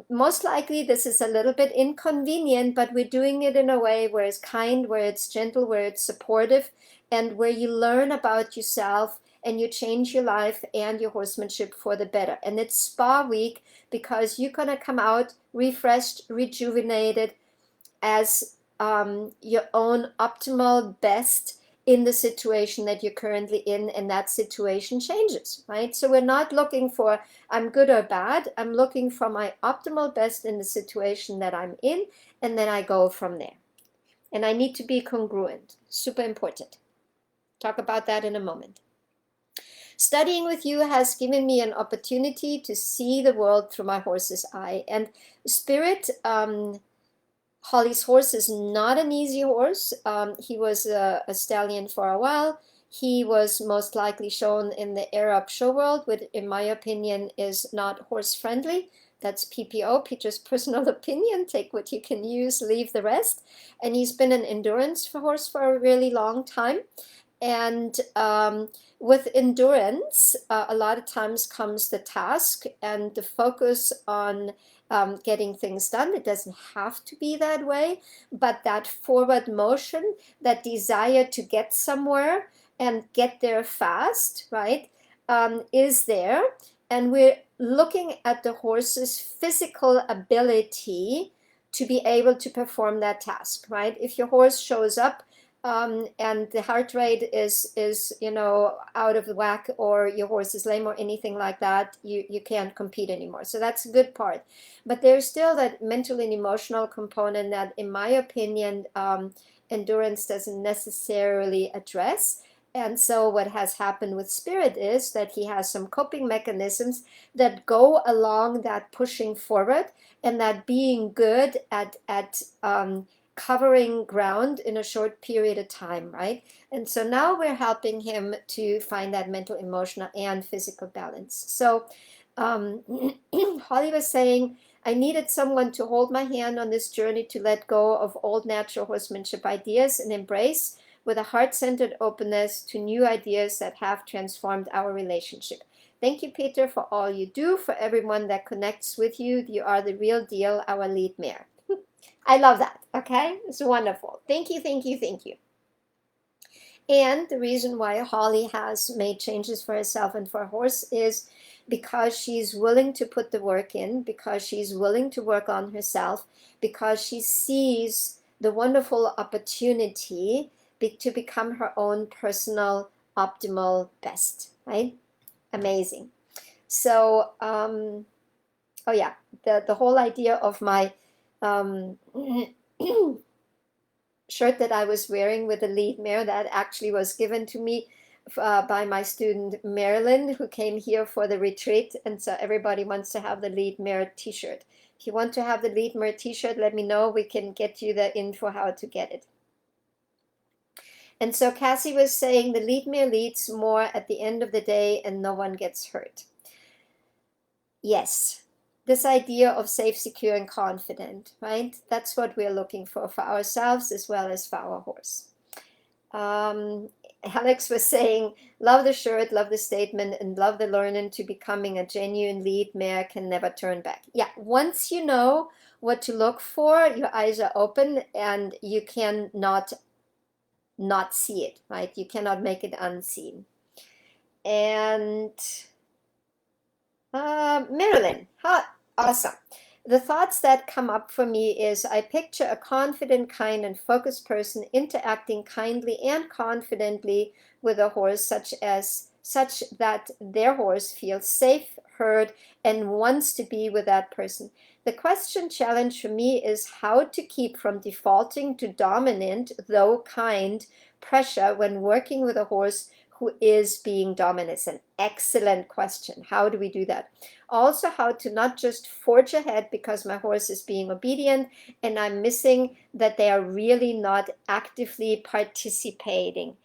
Speaker 1: most likely this is a little bit inconvenient, but we're doing it in a way where it's kind, where it's gentle, where it's supportive, and where you learn about yourself and you change your life and your horsemanship for the better. And it's Spa Week because you're going to come out refreshed, rejuvenated, as your own optimal best in the situation that you're currently in, and that situation changes, right? So we're not looking for I'm good or bad. I'm looking for my optimal best in the situation that I'm in, and then I go from there. And I need to be congruent. Super important. Talk about that in a moment. Studying with you has given me an opportunity to see the world through my horse's eye. And Spirit, Holly's horse, is not an easy horse. He was a stallion for a while. He was most likely shown in the Arab show world, which in my opinion is not horse friendly. That's PPO, Petra's personal opinion. Take what you can use, leave the rest. And he's been an endurance horse for a really long time. And with endurance, a lot of times comes the task and the focus on getting things done. It doesn't have to be that way, but that forward motion, that desire to get somewhere and get there fast, right, is there. And we're looking at the horse's physical ability to be able to perform that task, right? If your horse shows up and the heart rate is out of whack, or your horse is lame or anything like that, you can't compete anymore. So that's a good part. But there's still that mental and emotional component that, in my opinion, endurance doesn't necessarily address. And so what has happened with Spirit is that he has some coping mechanisms that go along that pushing forward and that being good at covering ground in a short period of time, right? And so now we're helping him to find that mental, emotional, and physical balance. So Holly was saying, I needed someone to hold my hand on this journey to let go of old natural horsemanship ideas and embrace with a heart-centered openness to new ideas that have transformed our relationship. Thank you, Peter, for all you do, for everyone that connects with you. You are the real deal, our lead mare. I love that. Okay, it's wonderful. Thank you, thank you, thank you. And the reason why Holly has made changes for herself and for her horse is because she's willing to put the work in, because she's willing to work on herself, because she sees the wonderful opportunity to become her own personal optimal best, right? Amazing. So, oh yeah, the whole idea of my shirt that I was wearing with the lead mare, that actually was given to me by my student Marilyn, who came here for the retreat. And so everybody wants to have the lead mare t-shirt. If you want to have the lead mare t-shirt, let me know. We can get you the info how to get it. And so Cassie was saying the lead mare leads more at the end of the day and no one gets hurt. Yes, this idea of safe, secure, and confident, right? That's what we're looking for ourselves as well as for our horse. Alex was saying, love the shirt, love the statement, and love the learning to becoming a genuine lead mare can never turn back. Yeah, once you know what to look for, your eyes are open and you can not see it, right? You cannot make it unseen. And Marilyn, awesome. The thoughts that come up for me is I picture a confident, kind, and focused person interacting kindly and confidently with a horse, such that their horse feels safe, heard, and wants to be with that person. The question challenge for me is how to keep from defaulting to dominant, though kind, pressure when working with a horse who is being dominant. It's an excellent question. How do we do that? Also, how to not just forge ahead because my horse is being obedient and I'm missing that they are really not actively participating.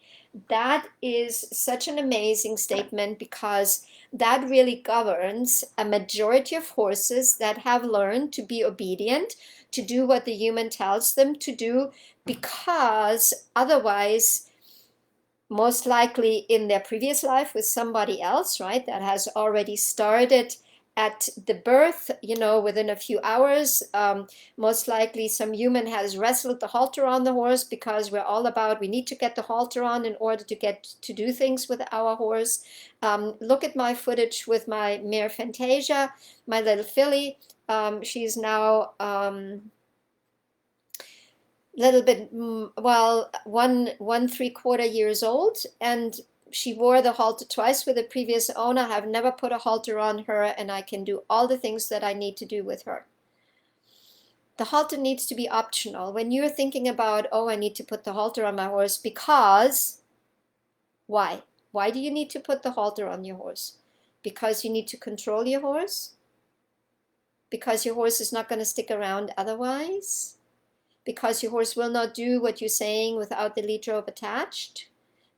Speaker 1: That is such an amazing statement because that really governs a majority of horses that have learned to be obedient, to do what the human tells them to do, because otherwise, most likely in their previous life with somebody else, right, that has already started at the birth, within a few hours. Most likely some human has wrestled the halter on the horse because we're all about, we need to get the halter on in order to get to do things with our horse. Look at my footage with my mare Fantasia, my little filly. She's now little bit, well, 1.75 years old, and she wore the halter twice with the previous owner. I have never put a halter on her, and I can do all the things that I need to do with her. The halter needs to be optional. When you're thinking about, oh, I need to put the halter on my horse, because why? Why do you need to put the halter on your horse? Because you need to control your horse? Because your horse is not going to stick around otherwise? Because your horse will not do what you're saying without the lead rope attached?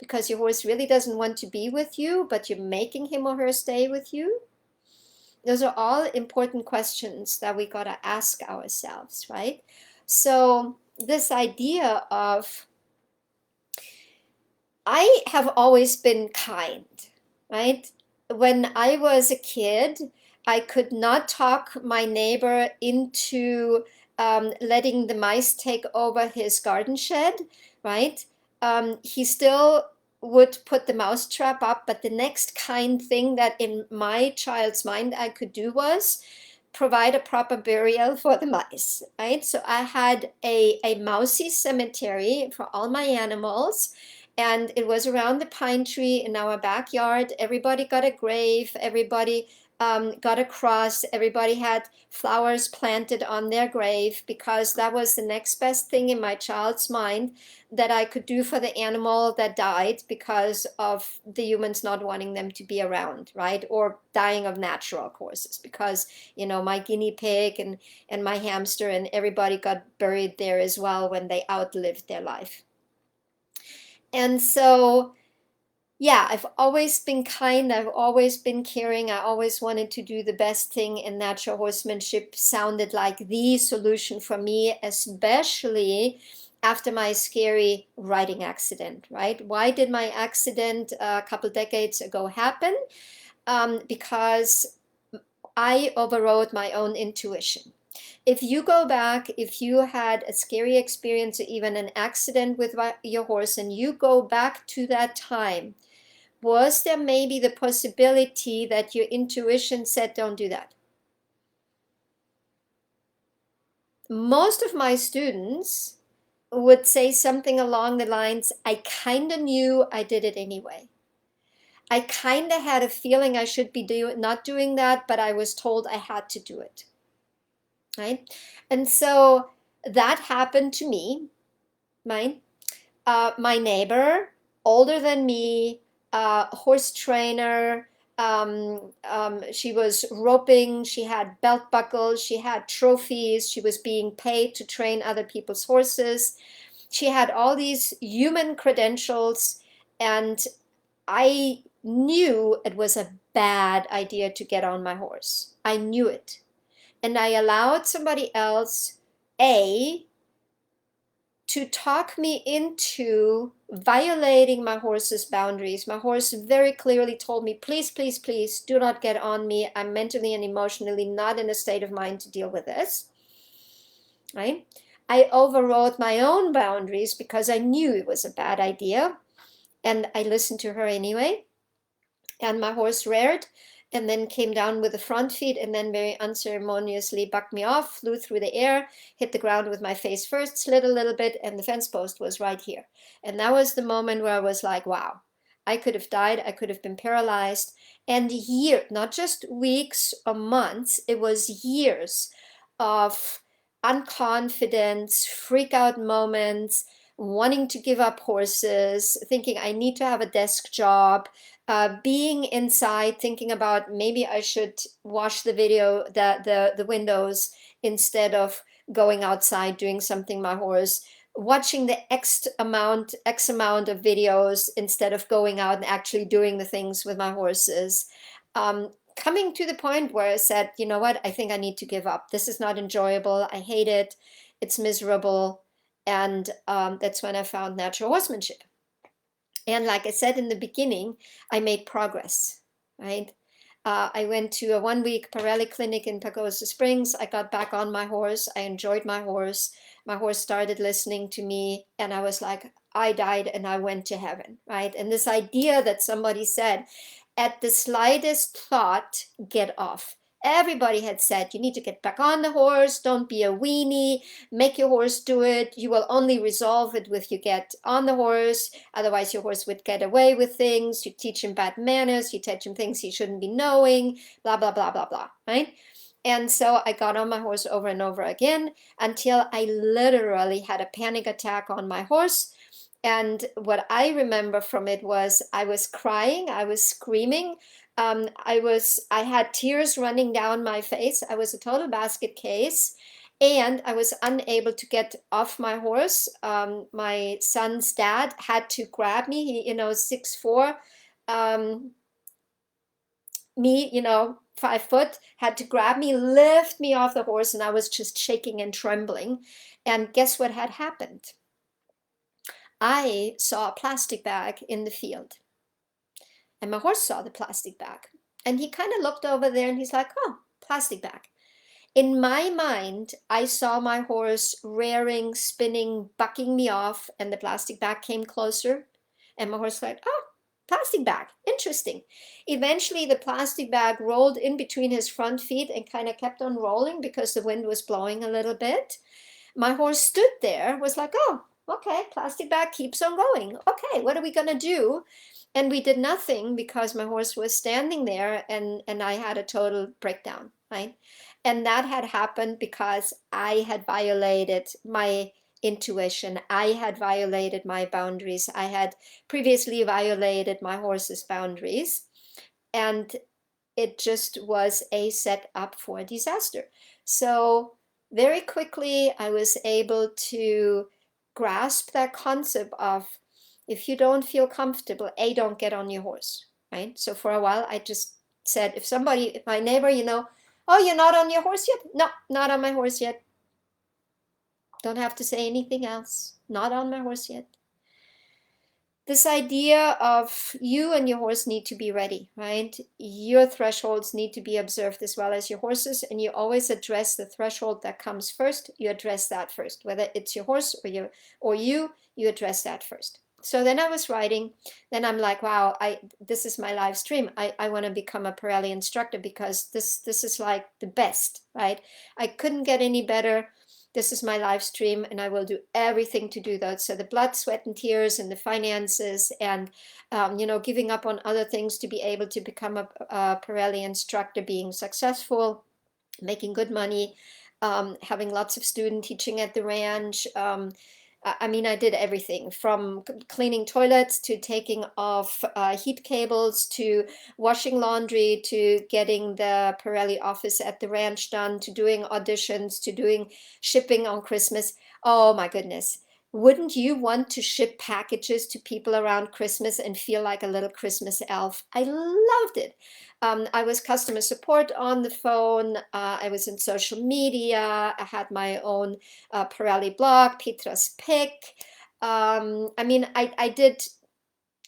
Speaker 1: Because your horse really doesn't want to be with you, but you're making him or her stay with you? Those are all important questions that we got to ask ourselves, right? So this idea of, I have always been kind, right? When I was a kid, I could not talk my neighbor into letting the mice take over his garden shed, right? He still would put the mouse trap up, but the next kind thing that in my child's mind I could do was provide a proper burial for the mice, right? So I had a mousy cemetery for all my animals, and it was around the pine tree in our backyard. Everybody got a grave, everybody got across. Everybody had flowers planted on their grave because that was the next best thing in my child's mind that I could do for the animal that died because of the humans not wanting them to be around, right? Or dying of natural causes because, my guinea pig and my hamster and everybody got buried there as well when they outlived their life. And so, yeah, I've always been kind. I've always been caring. I always wanted to do the best thing, and natural horsemanship sounded like the solution for me, especially after my scary riding accident, right? Why did my accident a couple decades ago happen? Because I overrode my own intuition. If you go back, if you had a scary experience or even an accident with your horse, and you go back to that time, was there maybe the possibility that your intuition said, don't do that? Most of my students would say something along the lines, I kind of knew, I did it anyway. I kind of had a feeling I should be not doing that, but I was told I had to do it. Right? And so that happened to me. Right? My neighbor, older than me, horse trainer. She was roping, she had belt buckles, she had trophies, she was being paid to train other people's horses. She had all these human credentials, and I knew it was a bad idea to get on my horse. I knew it. And I allowed somebody else, to talk me into violating my horse's boundaries. My horse very clearly told me, please, please, please do not get on me. I'm mentally and emotionally not in a state of mind to deal with this. Right? I overrode my own boundaries because I knew it was a bad idea. And I listened to her anyway. And my horse reared and then came down with the front feet and then very unceremoniously bucked me off, flew through the air, hit the ground with my face first, slid a little bit, and the fence post was right here. And that was the moment where I was like, wow, I could have died, I could have been paralyzed. And not just weeks or months, it was years of unconfidence, freak out moments, wanting to give up horses, thinking I need to have a desk job, being inside, thinking about maybe I should wash the windows instead of going outside doing something my horse, watching the X amount of videos instead of going out and actually doing the things with my horses. Coming to the point where I said, you know what, I think I need to give up. This is not enjoyable. I hate it. It's miserable. And that's when I found natural horsemanship. And like I said in the beginning, I made progress, right? I went to a 1-week Pirelli clinic in Pagosa Springs. I got back on my horse. I enjoyed my horse. My horse started listening to me, and I was like, I died and I went to heaven, right? And this idea that somebody said, at the slightest thought, get off. Everybody had said, you need to get back on the horse, don't be a weenie, make your horse do it. You will only resolve it if you get on the horse. Otherwise, your horse would get away with things. You teach him bad manners, you teach him things he shouldn't be knowing, blah, blah, blah, blah, blah, right? And so I got on my horse over and over again until I literally had a panic attack on my horse. And what I remember from it was I was crying, I was screaming. I had tears running down my face. I was a total basket case, and I was unable to get off my horse. My son's dad had to grab me. He, 6'4", me, 5 foot, had to grab me, lift me off the horse, and I was just shaking and trembling. And guess what had happened? I saw a plastic bag in the field. And my horse saw the plastic bag. And he kind of looked over there and he's like, oh, plastic bag. In my mind, I saw my horse rearing, spinning, bucking me off, and the plastic bag came closer. And my horse like, oh, plastic bag, interesting. Eventually, the plastic bag rolled in between his front feet and kind of kept on rolling because the wind was blowing a little bit. My horse stood there, was like, oh, okay, plastic bag keeps on going. Okay, what are we going to do? And we did nothing because my horse was standing there, and I had a total breakdown, right? And that had happened because I had violated my intuition. I had violated my boundaries. I had previously violated my horse's boundaries. And it just was a setup for disaster. So very quickly, I was able to grasp that concept of, if you don't feel comfortable, A, don't get on your horse, right? So for a while, I just said, if my neighbor, oh, you're not on your horse yet? No, not on my horse yet. Don't have to say anything else. Not on my horse yet. This idea of you and your horse need to be ready, right? Your thresholds need to be observed as well as your horses, and you always address the threshold that comes first. You address that first, whether it's your horse or you address that first. So then I was riding, then I'm like, wow, this is my live stream. I want to become a Pirelli instructor because this is like the best, right? I couldn't get any better. This is my live stream, and I will do everything to do that. So the blood, sweat, and tears, and the finances, and giving up on other things to be able to become a Pirelli instructor, being successful, making good money, having lots of student teaching at the ranch. I mean, I did everything from cleaning toilets to taking off heat cables to washing laundry to getting the Pirelli office at the ranch done to doing auditions to doing shipping on Christmas. Oh my goodness. Wouldn't you want to ship packages to people around Christmas and feel like a little Christmas elf? I loved it. I was customer support on the phone. I was in social media. I had my own Pirelli blog, Petra's Pick. I mean, I did.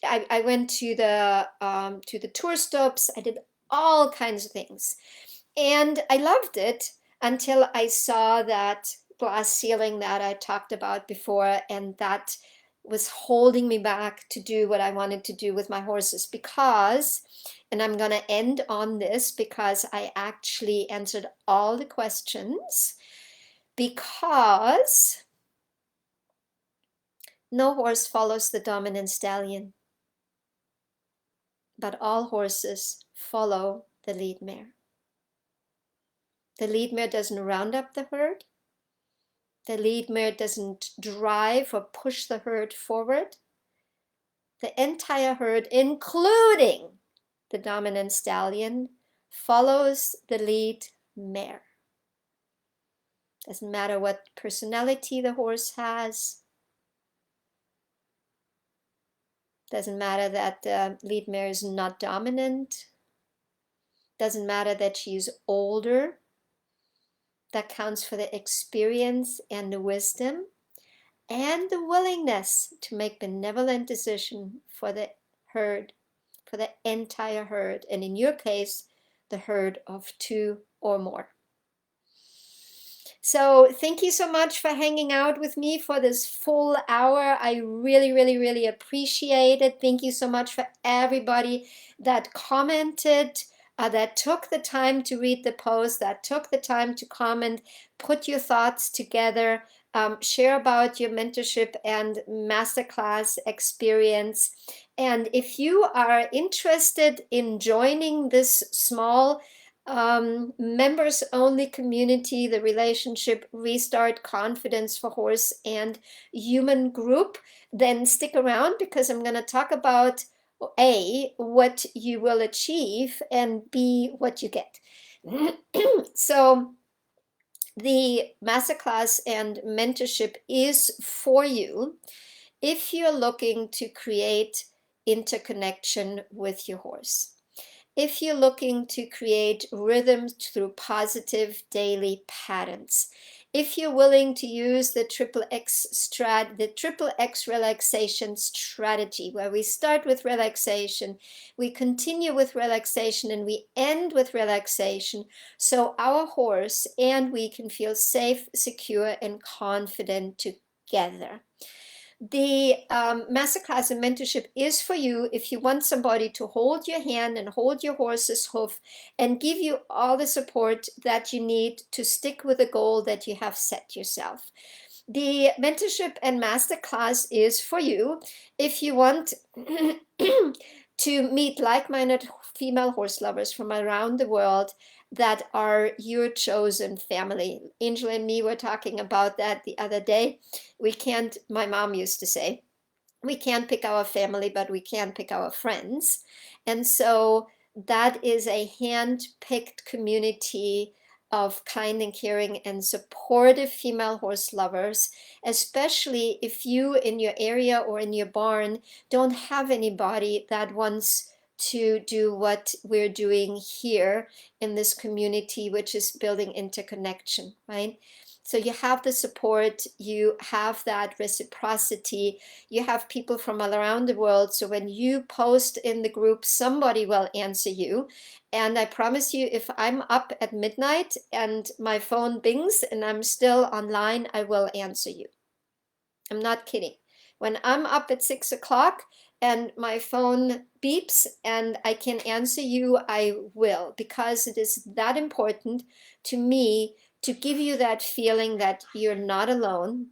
Speaker 1: I went to the tour stops. I did all kinds of things, and I loved it until I saw that glass ceiling that I talked about before, and that was holding me back to do what I wanted to do with my horses because, and I'm going to end on this because I actually answered all the questions, because no horse follows the dominant stallion, but all horses follow the lead mare. The lead mare doesn't round up the herd. The lead mare doesn't drive or push the herd forward. The entire herd, including the dominant stallion, follows the lead mare. Doesn't matter what personality the horse has. Doesn't matter that the lead mare is not dominant. Doesn't matter that she's older. That counts for the experience and the wisdom and the willingness to make benevolent decision for the herd, for the entire herd, and in your case, the herd of 2 or more. So thank you so much for hanging out with me for this full hour. I really, really, really appreciate it. Thank you so much for everybody that commented, that took the time to read the post, that took the time to comment, put your thoughts together, share about your mentorship and masterclass experience. And if you are interested in joining this small members only community, the relationship restart confidence for horse and human group, then stick around because I'm going to talk about A, what you will achieve, and B, what you get. So the masterclass and mentorship is for you if you're looking to create interconnection with your horse. If you're looking to create rhythm through positive daily patterns, if you're willing to use the triple X relaxation strategy, where we start with relaxation, we continue with relaxation, and we end with relaxation, so our horse and we can feel safe, secure, and confident together. The masterclass and mentorship is for you if you want somebody to hold your hand and hold your horse's hoof and give you all the support that you need to stick with the goal that you have set yourself. The mentorship and masterclass is for you if you want to meet like-minded female horse lovers from around the world that are your chosen family. Angel and me were talking about that the other day. We can't, my mom used to say, we can't pick our family, but we can pick our friends. And so that is a hand-picked community of kind and caring and supportive female horse lovers, especially if you in your area or in your barn don't have anybody that wants to do what we're doing here in this community, which is building interconnection, right? So you have the support, you have that reciprocity, you have people from all around the world. So when you post in the group, somebody will answer you. And I promise you, if I'm up at midnight and my phone bings and I'm still online, I will answer you. I'm not kidding. When I'm up at 6 o'clock and my phone beeps and I can answer you, I will, because it is that important to me to give you that feeling that you're not alone,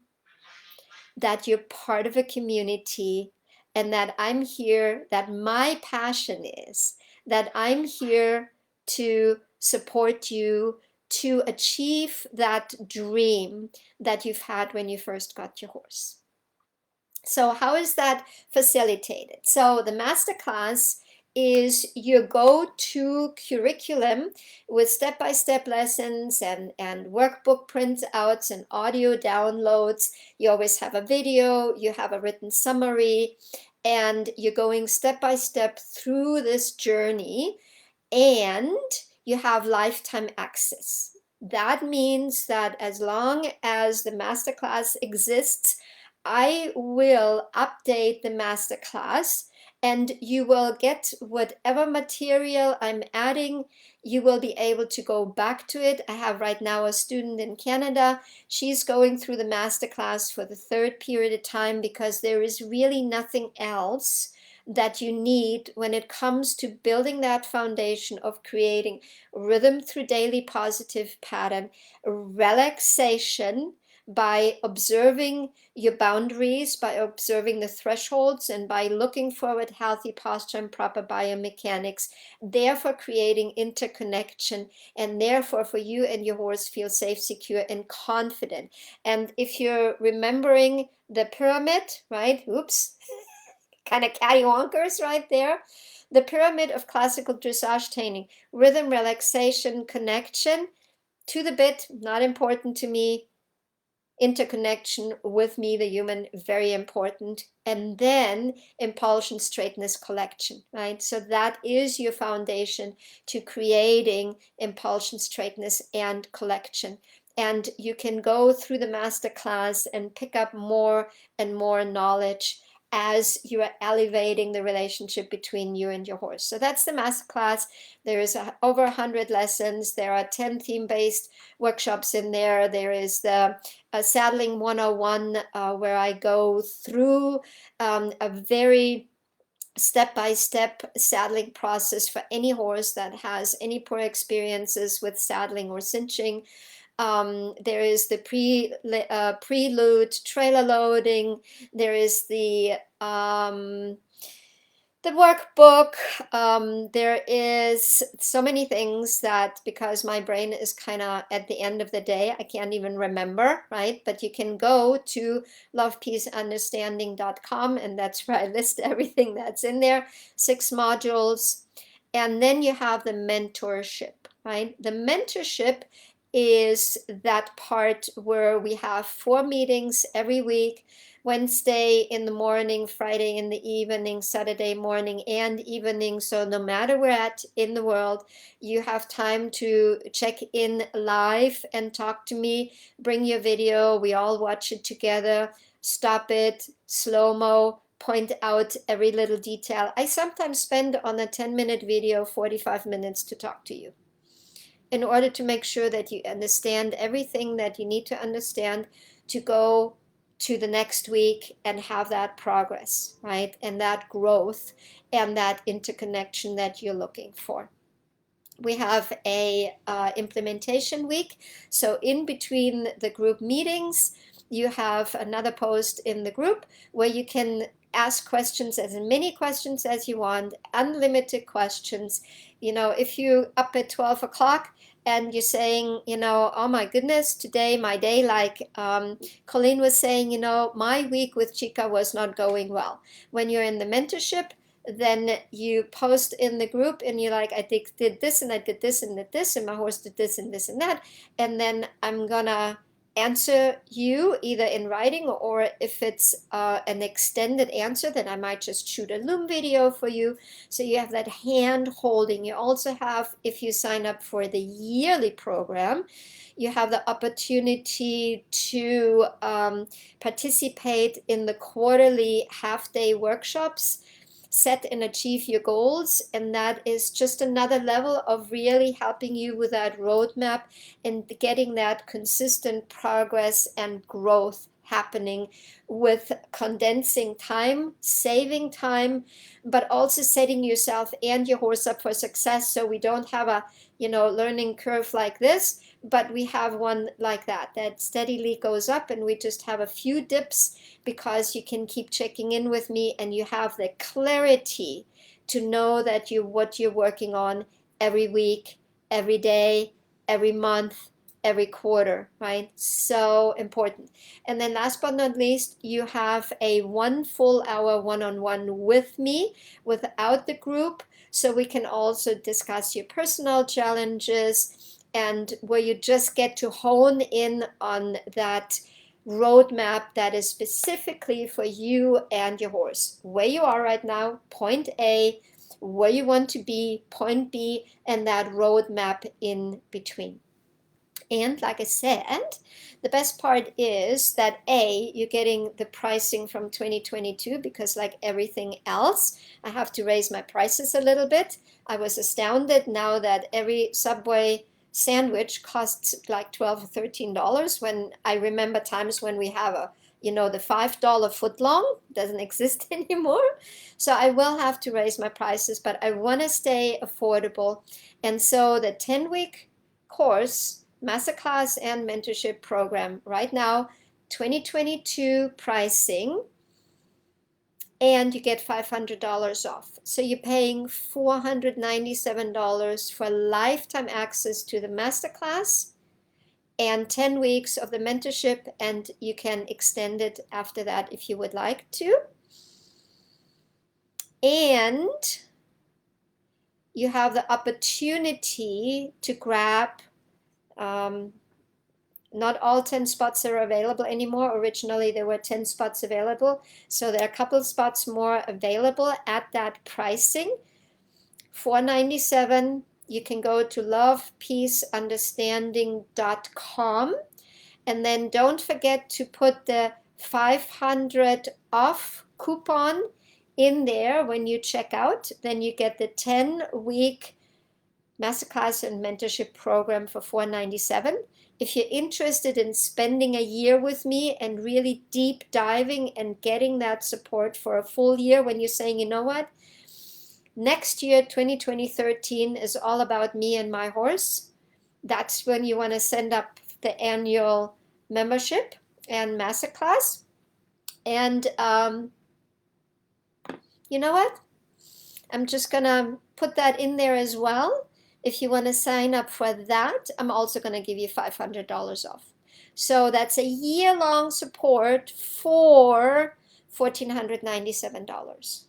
Speaker 1: that you're part of a community, and that I'm here, that my passion is that I'm here to support you to achieve that dream that you've had when you first got your horse. So how is that facilitated? So the masterclass is your go-to curriculum with step-by-step lessons and workbook printouts and audio downloads. You always have a video, you have a written summary, and you're going step-by-step through this journey, and you have lifetime access. That means that as long as the masterclass exists, I will update the masterclass and you will get whatever material I'm adding. You will be able to go back to it. I have right now a student in Canada. She's going through the masterclass for the third period of time because there is really nothing else that you need when it comes to building that foundation of creating rhythm through daily positive pattern, relaxation by observing your boundaries, by observing the thresholds, and by looking forward healthy posture and proper biomechanics, therefore creating interconnection, and therefore for you and your horse feel safe, secure, and confident. And if you're remembering the pyramid, right? Oops, kind of cattywankers right there. The pyramid of classical dressage training: rhythm, relaxation, connection to the bit, not important to me. Interconnection with me, the human, very important. And then impulsion, straightness, collection, right? So that is your foundation to creating impulsion, straightness, and collection. And you can go through the masterclass and pick up more and more knowledge as you are elevating the relationship between you and your horse. So that's the masterclass. There is over 100 lessons. There are 10 theme-based workshops in there. There is the Saddling 101, where I go through a very step-by-step saddling process for any horse that has any poor experiences with saddling or cinching. There is the prelude, trailer loading. There is the workbook. There is so many things that, because my brain is kind of at the end of the day, I can't even remember, right? But you can go to lovepeaceunderstanding.com, and that's where I list everything that's in there, 6 modules. And then you have the mentorship, right? The mentorship is that part where we have 4 meetings every week: Wednesday in the morning, Friday in the evening, Saturday morning and evening. So no matter where at in the world, you have time to check in live and talk to me. Bring your video, we all watch it together, stop it, slow-mo, point out every little detail. I sometimes spend on a 10-minute video 45 minutes to talk to you, in order to make sure that you understand everything that you need to understand to go to the next week and have that progress, right? And that growth and that interconnection that you're looking for. We have a implementation week. So in between the group meetings, you have another post in the group where you can ask questions, as many questions as you want, unlimited questions. If you up at 12 o'clock and you're saying, oh my goodness, today my day, like Colleen was saying, my week with Chica was not going well. When you're in the mentorship, then you post in the group and you're like, I did this and I did this and did this and my horse did this and this and that. And then I'm gonna answer you either in writing, or if it's an extended answer, then I might just shoot a Loom video for you. So you have that hand holding. You also have, if you sign up for the yearly program, you have the opportunity to participate in the quarterly half-day workshops, set and achieve your goals. And that is just another level of really helping you with that roadmap and getting that consistent progress and growth happening, with condensing time, saving time, but also setting yourself and your horse up for success. So we don't have a learning curve like this, but we have one like that steadily goes up, and we just have a few dips because you can keep checking in with me and you have the clarity to know that what you're working on every week, every day, every month, every quarter, right? So important. And then last but not least, you have a 1 full hour one-on-one with me without the group, so we can also discuss your personal challenges, and where you just get to hone in on that roadmap that is specifically for you and your horse. Where you are right now, point A, where you want to be, point B, and that roadmap in between. And like I said, the best part is that you're getting the pricing from 2022, because like everything else, I have to raise my prices a little bit. I was astounded now that every Subway sandwich costs like $12 or $13, when I remember times when we have the $5 foot long doesn't exist anymore. So I will have to raise my prices, but I want to stay affordable. And so the 10-week course, masterclass and mentorship program right now, 2022 pricing, and you get $500 off. So you're paying $497 for lifetime access to the masterclass and 10 weeks of the mentorship, and you can extend it after that if you would like to. And you have the opportunity to grab, not all 10 spots are available anymore. Originally, there were 10 spots available. So there are a couple spots more available at that pricing. $497. You can go to lovepeaceunderstanding.com. And then don't forget to put the 500 off coupon in there when you check out. Then you get the 10-week masterclass and mentorship program for $497. If you're interested in spending a year with me and really deep diving and getting that support for a full year, when you're saying, you know what, next year, 2013 is all about me and my horse, that's when you want to send up the annual membership and masterclass. And you know what? I'm just going to put that in there as well. If you want to sign up for that, I'm also going to give you $500 off. So that's a year-long support for $1,497.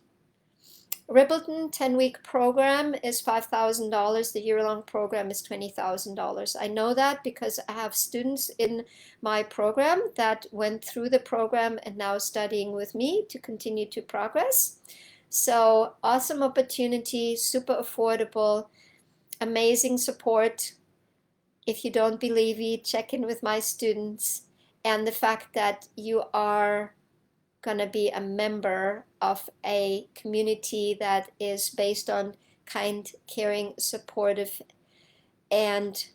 Speaker 1: Ribbleton 10-week program is $5,000. The year-long program is $20,000. I know that because I have students in my program that went through the program and now studying with me to continue to progress. So awesome opportunity, super affordable, amazing support. If you don't believe me, check in with my students. And the fact that you are going to be a member of a community that is based on kind, caring, supportive, and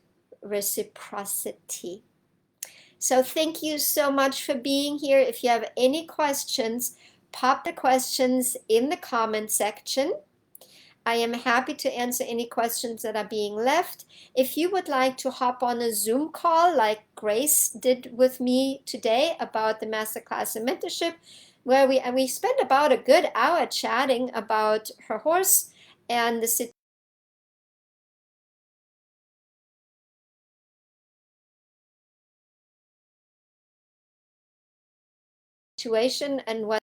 Speaker 1: reciprocity. So thank you so much for being here. If you have any questions, pop the questions in the comment section. I am happy to answer any questions that are being left. If you would like to hop on a Zoom call like Grace did with me today about the masterclass and mentorship, where we spent about a good hour chatting about her horse and the situation and what